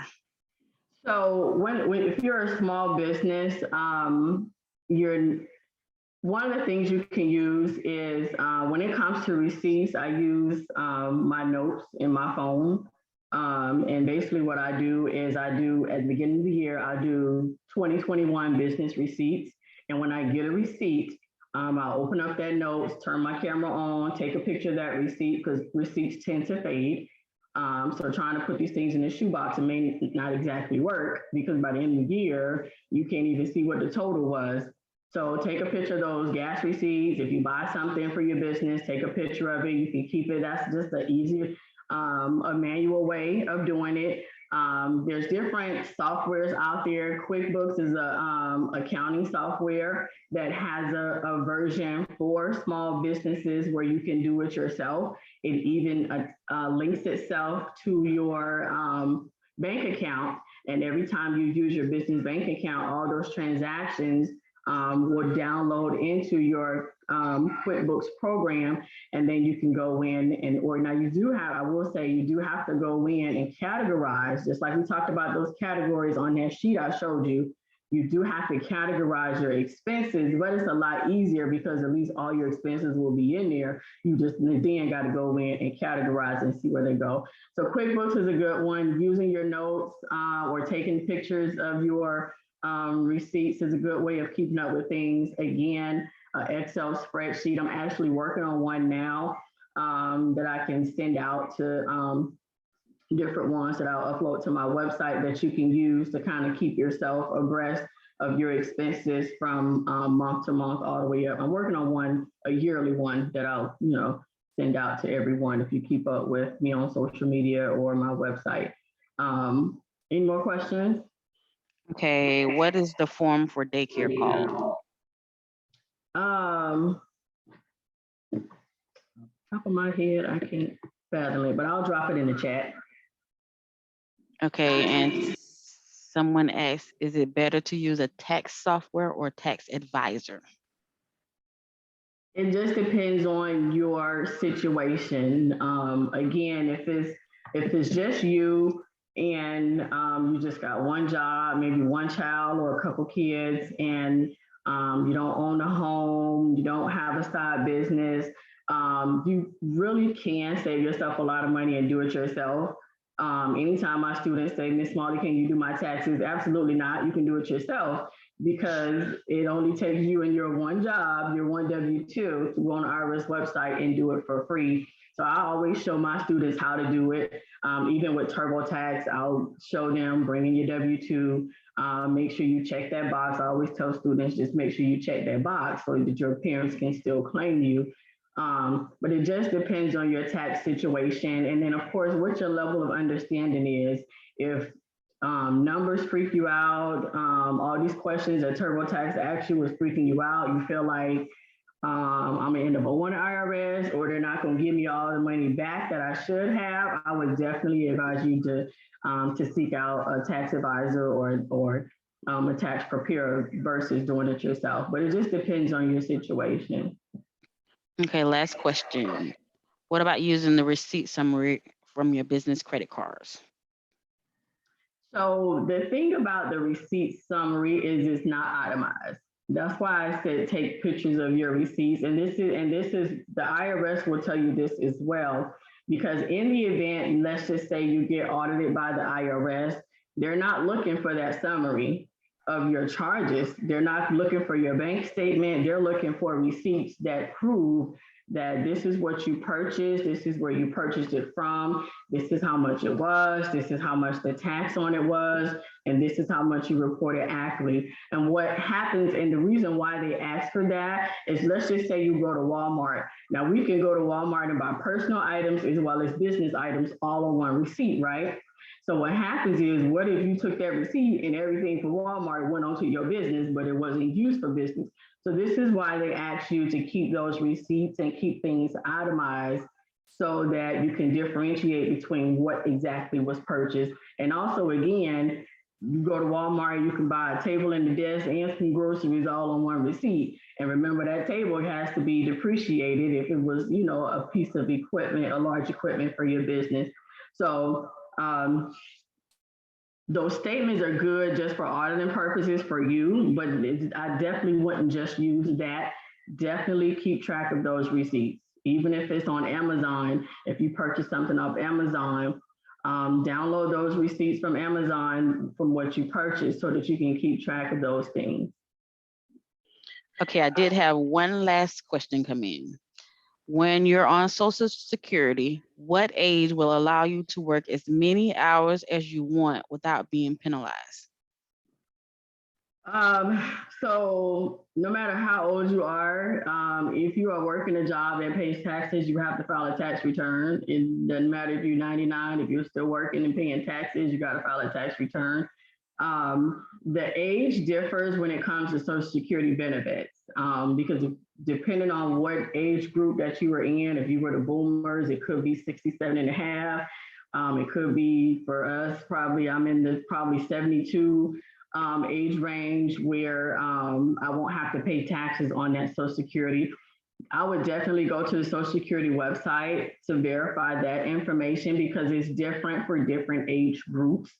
So if you're a small business, one of the things you can use is when it comes to receipts, I use my notes in my phone. And basically what I do is at the beginning of the year, I do 2021 business receipts. And when I get a receipt, I'll open up that notes, turn my camera on, take a picture of that receipt because receipts tend to fade. So trying to put these things in the shoebox may not exactly work because by the end of the year, you can't even see what the total was. So take a picture of those gas receipts. If you buy something for your business, take a picture of it. You can keep it. That's just an easy, a manual way of doing it. There's different softwares out there. QuickBooks is a accounting software that has a version for small businesses where you can do it yourself. It even links itself to your bank account. And every time you use your business bank account, all those transactions will download into your QuickBooks program, and then you can go in and organize. I will say you do have to go in and categorize, just like we talked about those categories on that sheet I showed you. You do have to categorize your expenses, but it's a lot easier because at least all your expenses will be in there. You just then got to go in and categorize and see where they go. So QuickBooks is a good one. Using your notes or taking pictures of your receipts is a good way of keeping up with things. Again, Excel spreadsheet. I'm actually working on one now that I can send out to different ones that I'll upload to my website that you can use to kind of keep yourself abreast of your expenses from month to month all the way up. I'm working on a yearly one that I'll send out to everyone if you keep up with me on social media or my website. Any more questions? Okay, what is the form for daycare called? Top of my head, I can't fathom it, but I'll drop it in the chat. Okay, and someone asked, is it better to use a tax software or tax advisor? It just depends on your situation. Again, if it's just you and you just got one job, maybe one child or a couple kids, and you don't own a home, you don't have a side business, you really can save yourself a lot of money and do it yourself. Anytime my students say, Miss Smalley, can you do my taxes? Absolutely not. You can do it yourself. because it only takes you and your one job, your one W-2 to go on the IRS website and do it for free. So I always show my students how to do it. Even with TurboTax, I'll show them bring in your W-2, make sure you check that box. I always tell students, just make sure you check that box so that your parents can still claim you. But it just depends on your tax situation. And then of course, what your level of understanding is. If numbers freak you out, all these questions that TurboTax asks you was freaking you out, you feel like I'm gonna end up owing the IRS, or they're not gonna give me all the money back that I should have, I would definitely advise you to seek out a tax advisor or a tax preparer versus doing it yourself. But it just depends on your situation. Okay, last question. What about using the receipt summary from your business credit cards? So the thing about the receipt summary is it's not itemized. That's why I said take pictures of your receipts. And this is the IRS will tell you this as well, because in the event, let's just say you get audited by the IRS, they're not looking for that summary of your charges. They're not looking for your bank statement. They're looking for receipts that prove that this is what you purchased, this is where you purchased it from, this is how much it was, this is how much the tax on it was, and this is how much you reported accurately. And what happens, and the reason why they ask for that is, let's just say you go to Walmart. Now we can go to Walmart and buy personal items as well as business items all on one receipt, right? So what happens is, what if you took that receipt and everything from Walmart went onto your business, but it wasn't used for business? So this is why they ask you to keep those receipts and keep things itemized so that you can differentiate between what exactly was purchased. And also, again, you go to Walmart, you can buy a table and the desk and some groceries all on one receipt. And remember, that table has to be depreciated if it was, you know, a piece of equipment, a large equipment for your business. So those statements are good just for auditing purposes for you, but I definitely wouldn't just use that. Definitely keep track of those receipts. Even if it's on Amazon, if you purchase something off Amazon, download those receipts from Amazon from what you purchased so that you can keep track of those things. Okay, I did have one last question come in. When you're on Social Security, what age will allow you to work as many hours as you want without being penalized? So no matter how old you are, if you are working a job that pays taxes, you have to file a tax return. It doesn't matter if you're 99, if you're still working and paying taxes, you got to file a tax return. The age differs when it comes to Social Security benefits, because depending on what age group that you were in, if you were the boomers, it could be 67 and a half. It could be, for us, probably I'm in the 72 age range where I won't have to pay taxes on that Social Security. I would definitely go to the Social Security website to verify that information, because it's different for different age groups.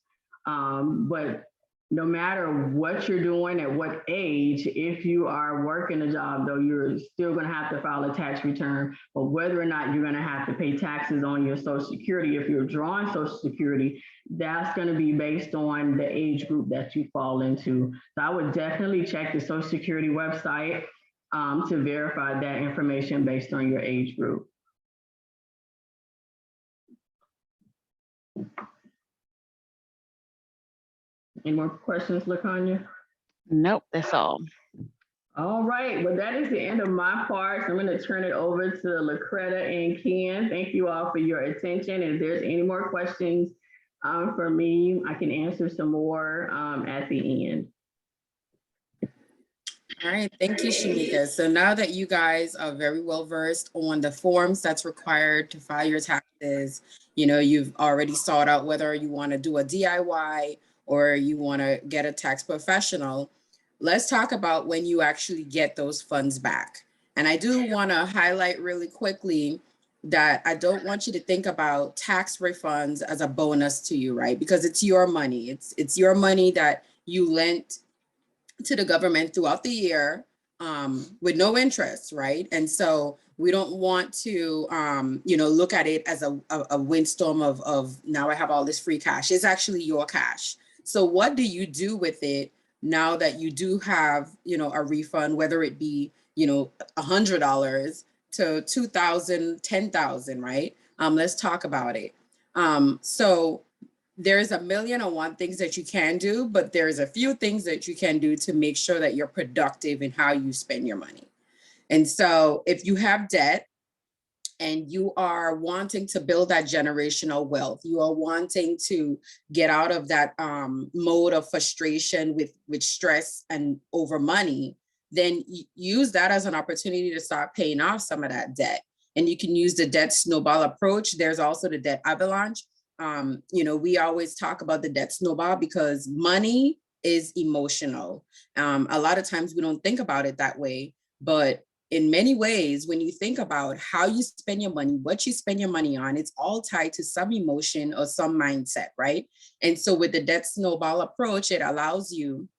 But no matter what you're doing at what age, if you are working a job, though, you're still going to have to file a tax return. But whether or not you're going to have to pay taxes on your Social Security, if you're drawing Social Security, that's going to be based on the age group that you fall into. So I would definitely check the Social Security website to verify that information based on your age group. Any more questions, LaKanya? Nope, that's all. All right, well, that is the end of my part. So I'm going to turn it over to LaCreta and Ken. Thank you all for your attention. And if there's any more questions for me, I can answer some more at the end. All right, thank you, Shamika. So now that you guys are very well versed on the forms that's required to file your taxes, you know, you've already sought out whether you want to do a DIY or you want to get a tax professional. Let's talk about when you actually get those funds back. And I do want to highlight really quickly that I don't want you to think about tax refunds as a bonus to you, right? Because it's your money. It's your money that you lent to the government throughout the year with no interest, right? And so we don't want to, you know, look at it as a windstorm of now I have all this free cash. It's actually your cash. So what do you do with it now that you do have, a refund, whether it be, $100 to $2,000, $10,000, right? Let's talk about it. So there's a million and one things that you can do, but there's a few things that you can do to make sure that you're productive in how you spend your money. And so if you have debt and you are wanting to build that generational wealth, you are wanting to get out of that mode of frustration with stress and over money, then use that as an opportunity to start paying off some of that debt. And you can use the debt snowball approach. There's also the debt avalanche. We always talk about the debt snowball because money is emotional. A lot of times we don't think about it that way, but in many ways, when you think about how you spend your money, what you spend your money on, it's all tied to some emotion or some mindset, right? And so with the debt snowball approach, it allows you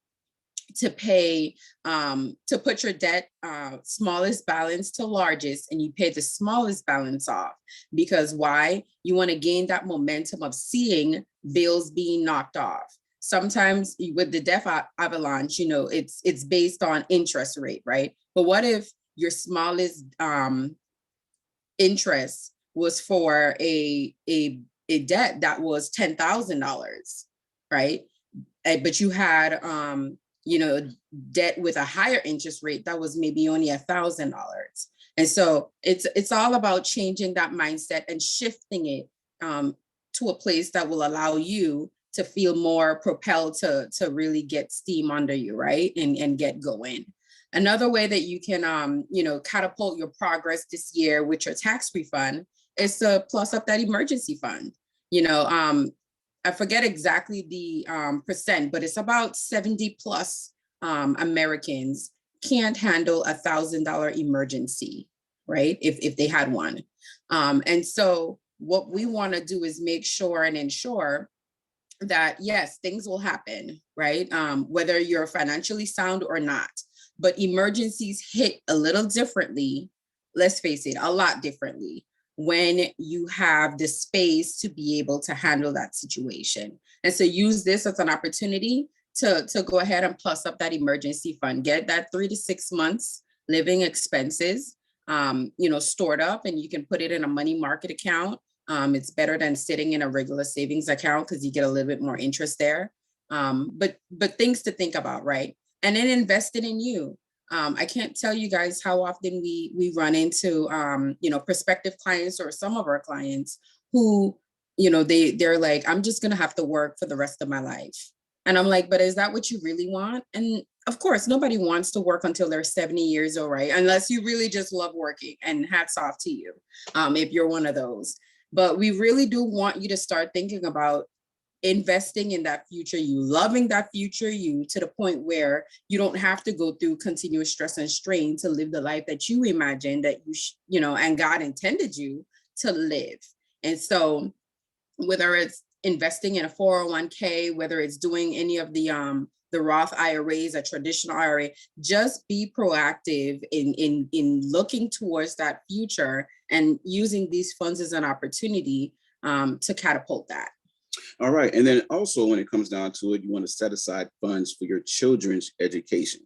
to pay, to put your debt smallest balance to largest, and you pay the smallest balance off. Because why? You want to gain that momentum of seeing bills being knocked off. Sometimes with the debt avalanche, it's based on interest rate, right? But what if your smallest interest was for a debt that was $10,000, right? But you had debt with a higher interest rate that was maybe only $1,000. And so it's all about changing that mindset and shifting it to a place that will allow you to feel more propelled to really get steam under you, right? And get going. Another way that you can, catapult your progress this year with your tax refund is to plus up that emergency fund. I forget exactly the percent, but it's about 70 plus Americans can't handle $1,000 emergency, right? If they had one. And so what we want to do is make sure and ensure that, yes, things will happen, right? Whether you're financially sound or not. But emergencies hit a little differently, let's face it, a lot differently, when you have the space to be able to handle that situation. And so use this as an opportunity to go ahead and plus up that emergency fund, get that 3 to 6 months living expenses, stored up, and you can put it in a money market account. It's better than sitting in a regular savings account because you get a little bit more interest there. But things to think about, right? And then invest it in you. I can't tell you guys how often we run into, prospective clients or some of our clients who, they're like, I'm just going to have to work for the rest of my life. And I'm like, but is that what you really want? And of course, nobody wants to work until they're 70 years old, right? Unless you really just love working, and hats off to you if you're one of those. But we really do want you to start thinking about investing in that future, you loving that future you to the point where you don't have to go through continuous stress and strain to live the life that you imagine that and God intended you to live. And so whether it's investing in a 401k, whether it's doing any of the Roth IRAs, a traditional IRA, just be proactive in looking towards that future and using these funds as an opportunity to catapult that. All right. And then also when it comes down to it, you want to set aside funds for your children's education.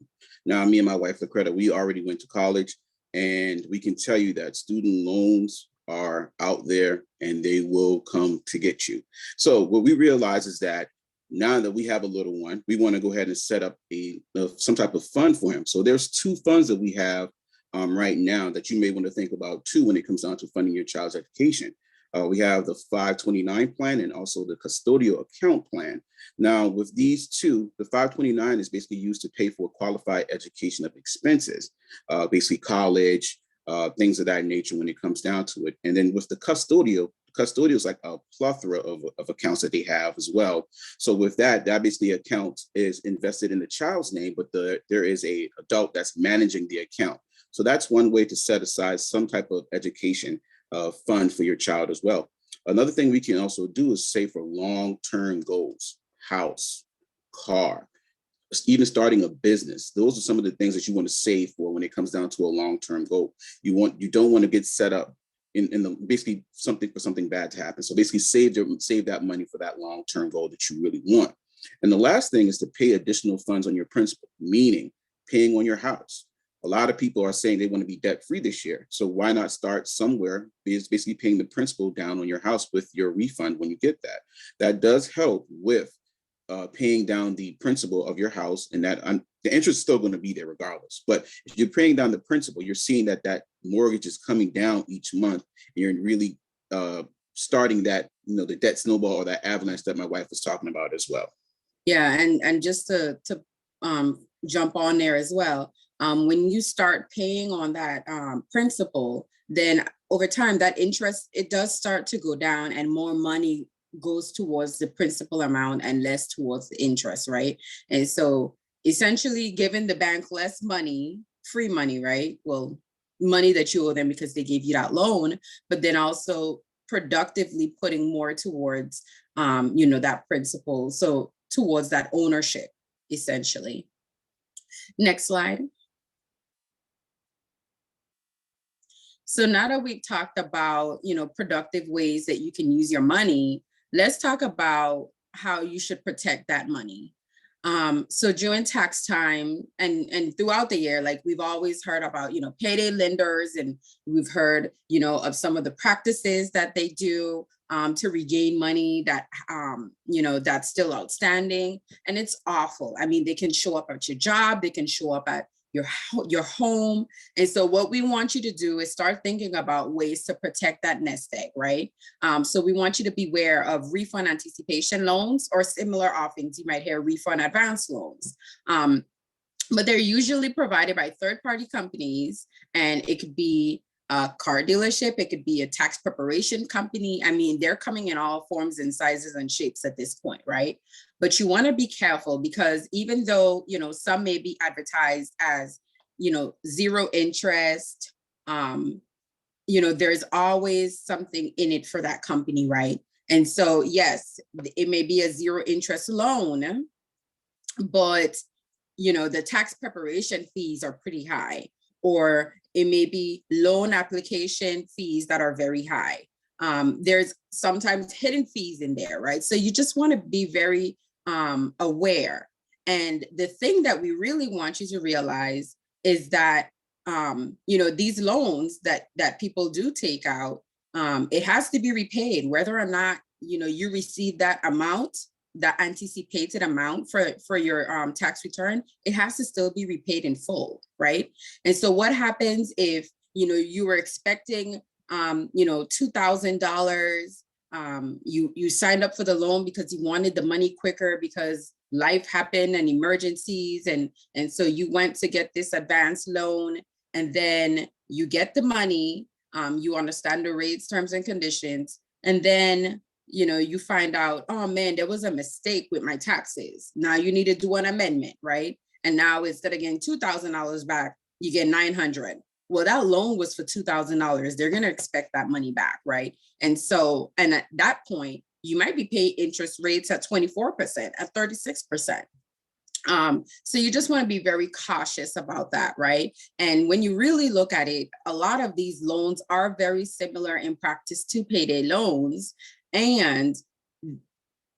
Now, me and my wife, Lacreta, we already went to college, and we can tell you that student loans are out there and they will come to get you. So what we realize is that now that we have a little one, we want to go ahead and set up some type of fund for him. So there's 2 funds that we have right now that you may want to think about too when it comes down to funding your child's education. We have the 529 plan and also the custodial account plan. Now, with these 2, the 529 is basically used to pay for qualified education of expenses, basically college, things of that nature when it comes down to it. And then with the custodial is like a plethora of accounts that they have as well. So with that basically account is invested in the child's name, but there is a adult that's managing the account. So that's one way to set aside some type of education fund for your child as well. Another thing we can also do is save for long-term goals, house, car, even starting a business. Those are some of the things that you want to save for when it comes down to a long-term goal. You don't want to get set up in basically something bad to happen. So basically save that money for that long-term goal that you really want. And the last thing is to pay additional funds on your principal, meaning paying on your house. A lot of people are saying they want to be debt free this year. So why not start somewhere? It's basically paying the principal down on your house with your refund when you get that. That does help with paying down the principal of your house, and that the interest is still going to be there regardless. But if you're paying down the principal, you're seeing that that mortgage is coming down each month, and you're really starting that, the debt snowball or that avalanche that my wife was talking about as well. Yeah, and just to jump on there as well, when you start paying on that principal, then over time that interest, it does start to go down, and more money goes towards the principal amount and less towards the interest, right? And so essentially giving the bank less money, free money, right? Well, money that you owe them because they gave you that loan, but then also productively putting more towards, that principal. So towards that ownership, essentially. Next slide. So now that we've talked about, productive ways that you can use your money, let's talk about how you should protect that money. So during tax time and throughout the year, like we've always heard about, payday lenders, and we've heard, of some of the practices that they do to regain money that, that's still outstanding. And it's awful. I mean, they can show up at your job, they can show up at your home. And so what we want you to do is start thinking about ways to protect that nest egg, right? So we want you to beware of refund anticipation loans or similar offerings. You might hear refund advance loans. But they're usually provided by third-party companies, and it could be a car dealership, it could be a tax preparation company. I mean, they're coming in all forms and sizes and shapes at this point, right? But you want to be careful, because even though, some may be advertised as, zero interest, there's always something in it for that company, right? And so, yes, it may be a zero interest loan, but, the tax preparation fees are pretty high, or it may be loan application fees that are very high. There's sometimes hidden fees in there, right? So you just want to be very aware. And the thing that we really want you to realize is that, these loans that people do take out, it has to be repaid, whether or not, you receive that amount, that anticipated amount for your tax return. It has to still be repaid in full, right? And so what happens if, you were expecting, $2,000, you signed up for the loan because you wanted the money quicker because life happened and emergencies, and so you went to get this advanced loan, and then you get the money, you understand the rates, terms and conditions, and then you find out, oh man, there was a mistake with my taxes. Now you need to do an amendment, right? And now instead of getting $2,000 back, you get $900. Well, that loan was for $2,000. They're going to expect that money back, right? And so, and at that point, you might be paying interest rates at 24%, at 36%. So you just want to be very cautious about that, right? And when you really look at it, a lot of these loans are very similar in practice to payday loans. And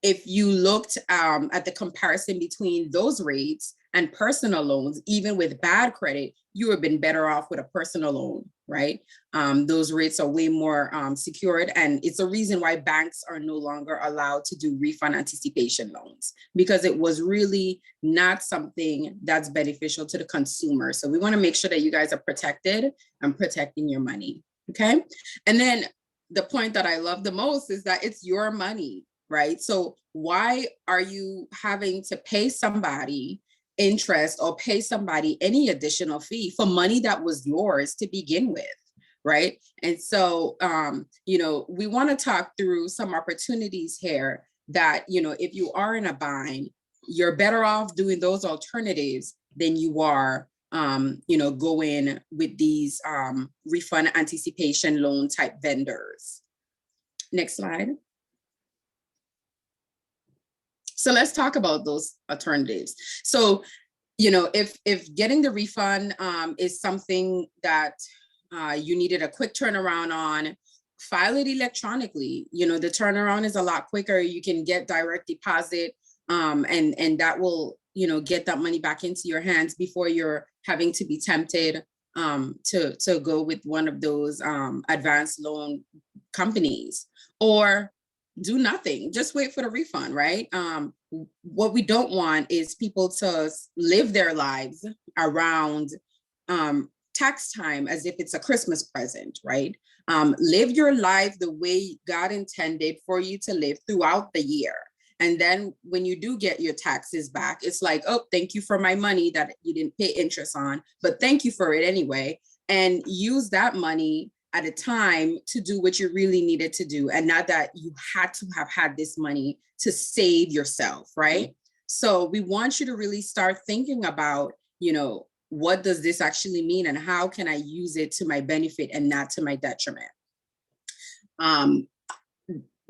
if you looked at the comparison between those rates and personal loans, even with bad credit, you would have been better off with a personal loan, right? Those rates are way more secured. And it's a reason why banks are no longer allowed to do refund anticipation loans, because it was really not something that's beneficial to the consumer. So we want to make sure that you guys are protected and protecting your money, okay? And then the point that I love the most is that it's your money, right? So why are you having to pay somebody interest or pay somebody any additional fee for money that was yours to begin with, right? And so, we want to talk through some opportunities here that, if you are in a bind, you're better off doing those alternatives than you are going with these refund anticipation loan type vendors. Next slide. So let's talk about those alternatives. So, if getting the refund is something that you needed a quick turnaround on, file it electronically. The turnaround is a lot quicker. You can get direct deposit And that will, get that money back into your hands before you're having to be tempted to go with one of those advanced loan companies, or do nothing, just wait for the refund, right? What we don't want is people to live their lives around tax time as if it's a Christmas present, right? Live your life the way God intended for you to live throughout the year. And then when you do get your taxes back, it's like, oh, thank you for my money that you didn't pay interest on, but thank you for it anyway. And use that money at a time to do what you really needed to do, and not that you had to have had this money to save yourself, right? So we want you to really start thinking about, what does this actually mean, and how can I use it to my benefit and not to my detriment?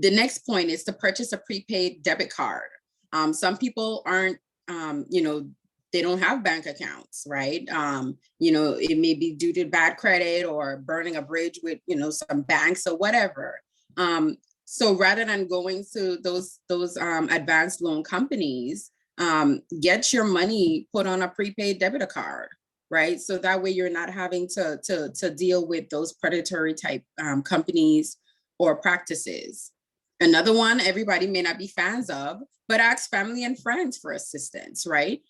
The next point is to purchase a prepaid debit card. Some people aren't, they don't have bank accounts, right? It may be due to bad credit or burning a bridge with, some banks or whatever. So rather than going to those advanced loan companies, get your money put on a prepaid debit card, right? So that way you're not having to deal with those predatory type companies or practices. Another one everybody may not be fans of, but ask family and friends for assistance, right?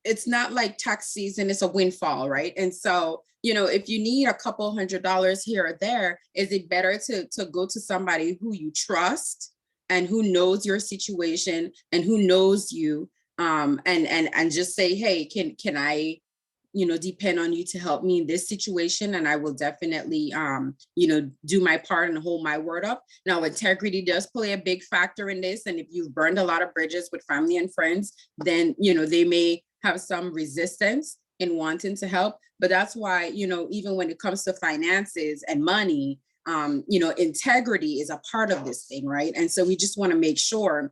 It's not like tax season, it's a windfall, right? And so, if you need a couple $100s here or there, is it better to go to somebody who you trust and who knows your situation and who knows you, and just say, hey, can I, depend on you to help me in this situation, and I will definitely, do my part and hold my word up. Now, integrity does play a big factor in this, and if you've burned a lot of bridges with family and friends, then, they may have some resistance in wanting to help. But that's why, even when it comes to finances and money, integrity is a part of this thing, right? And so we just want to make sure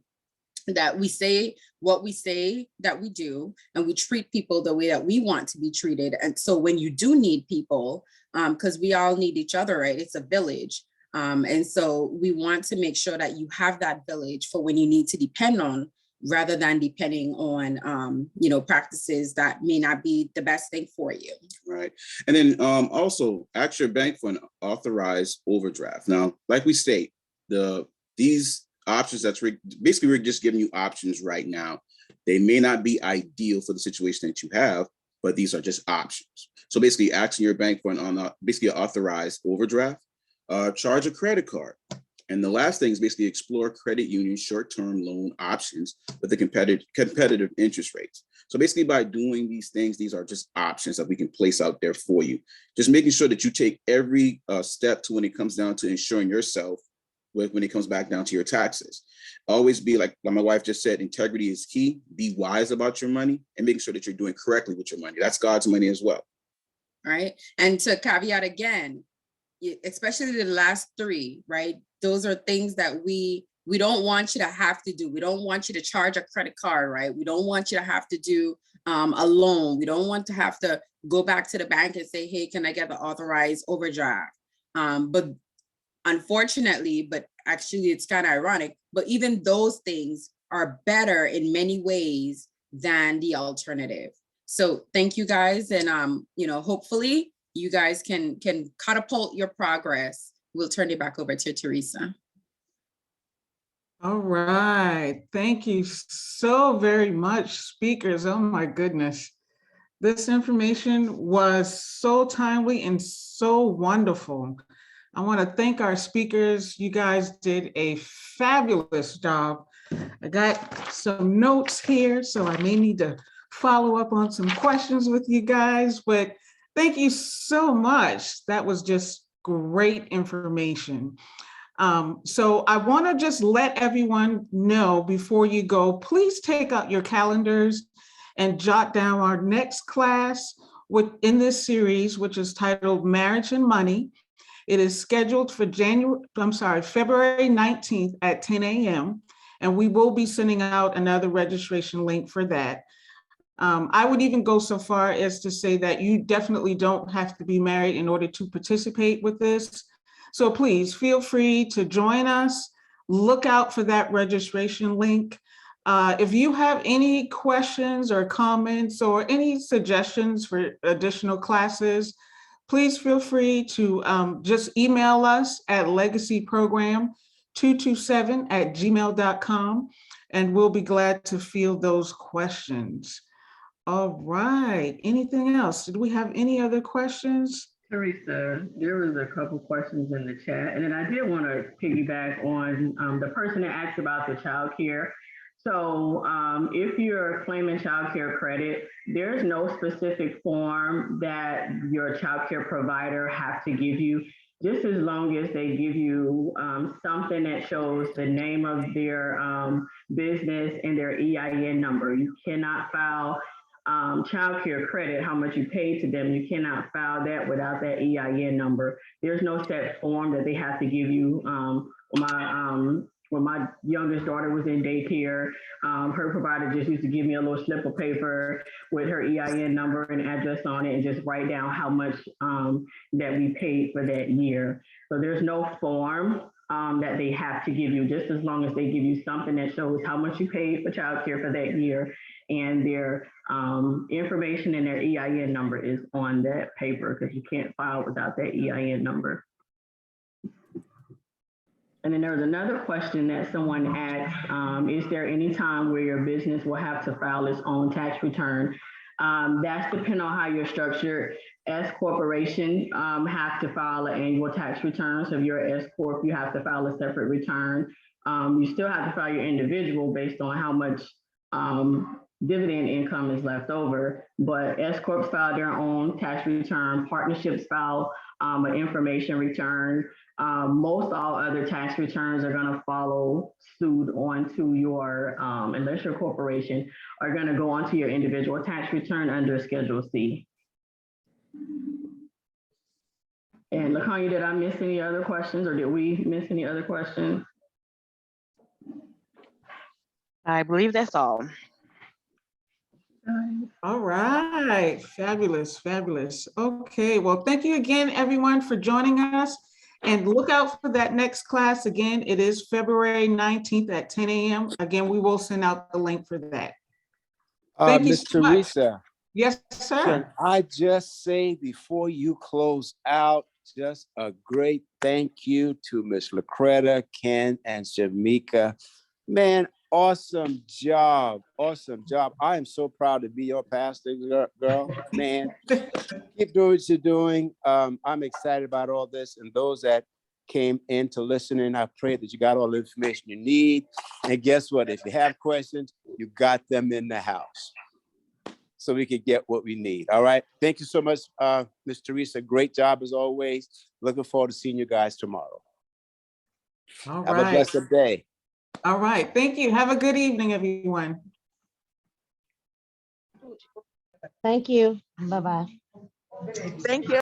that we say what we say that we do, and we treat people the way that we want to be treated. And so when you do need people, because we all need each other, right? It's a village. And so we want to make sure that you have that village for when you need to depend on, rather than depending on, practices that may not be the best thing for you. Right. And then also ask your bank for an authorized overdraft. Now, like we state, these options basically we're just giving you options right now. They may not be ideal for the situation that you have, but these are just options. So basically asking your bank for an authorized overdraft, charge a credit card. And the last thing is basically explore credit union short-term loan options with the competitive interest rates. So basically by doing these things, these are just options that we can place out there for you. Just making sure that you take every step to when it comes down to insuring yourself when it comes back down to your taxes. Always be like my wife just said, integrity is key. Be wise about your money and making sure that you're doing correctly with your money. That's God's money as well. Right. And to caveat again, especially the last three, right? Those are things that we don't want you to have to do. We don't want you to charge a credit card, right? We don't want you to have to do a loan. We don't want to have to go back to the bank and say, hey, can I get the authorized overdraft? But unfortunately, but actually it's kind of ironic, but even those things are better in many ways than the alternative. So thank you guys. And, hopefully you guys can catapult your progress. We'll turn it back over to Teresa. All right. Thank you so very much, speakers. Oh my goodness. This information was so timely and so wonderful. I want to thank our speakers. You guys did a fabulous job. I got some notes here, so I may need to follow up on some questions with you guys, but thank you so much. That was just great information. So I want to just let everyone know before you go, please take out your calendars and jot down our next class in this series, which is titled Marriage and Money. It is scheduled for February 19th at 10 a.m. And we will be sending out another registration link for that. I would even go so far as to say that you definitely don't have to be married in order to participate with this. So please feel free to join us. Look out for that registration link. If you have any questions or comments or any suggestions for additional classes, please feel free to just email us at legacyprogram227@gmail.com, and we'll be glad to field those questions. All right, anything else? Did we have any other questions? Teresa, there was a couple questions in the chat, and then I did want to piggyback on the person that asked about the child care. So if you're claiming child care credit, there's no specific form that your child care provider has to give you, just as long as they give you something that shows the name of their business and their EIN number. You cannot file child care credit, how much you paid to them. You cannot file that without that EIN number. There's no set form that they have to give you. When my youngest daughter was in daycare, her provider just used to give me a little slip of paper with her EIN number and address on it and just write down how much that we paid for that year. So there's no form that they have to give you, just as long as they give you something that shows how much you paid for childcare for that year, and their information and their EIN number is on that paper, because you can't file without that EIN number. And then there was another question that someone asked, is there any time where your business will have to file its own tax return? That's depending on how you're structured. S corporation have to file an annual tax return. So if you're an S corp, you have to file a separate return. You still have to file your individual based on how much dividend income is left over, but S corps file their own tax return. Partnerships file an information return. Most all other tax returns are going to follow suit onto your, unless your corporation, are going to go onto your individual tax return under Schedule C. And LaKanya, did I miss any other questions, or did we miss any other questions? I believe that's all. All right, fabulous, fabulous. Okay, well, thank you again, everyone, for joining us. And look out for that next class. Again, it is February 19th at 10 a.m. Again, we will send out the link for that. Thank you Ms. so much. Teresa, Yes, sir. can I just say before you close out, just a great thank you to Ms. Lacretta, Ken, and Shamika. Man, awesome job. Awesome job. I am so proud to be your pastor, girl. Man, keep doing what you're doing. I'm excited about all this, and those that came in to listen, and I pray that you got all the information you need. And guess what? If you have questions, you got them in the house, so we can get what we need. All right. Thank you so much, Ms. Teresa. Great job as always. Looking forward to seeing you guys tomorrow. All Have a right. blessed day. All right. Thank you. Have a good evening, everyone. Thank you. Bye-bye. Thank you.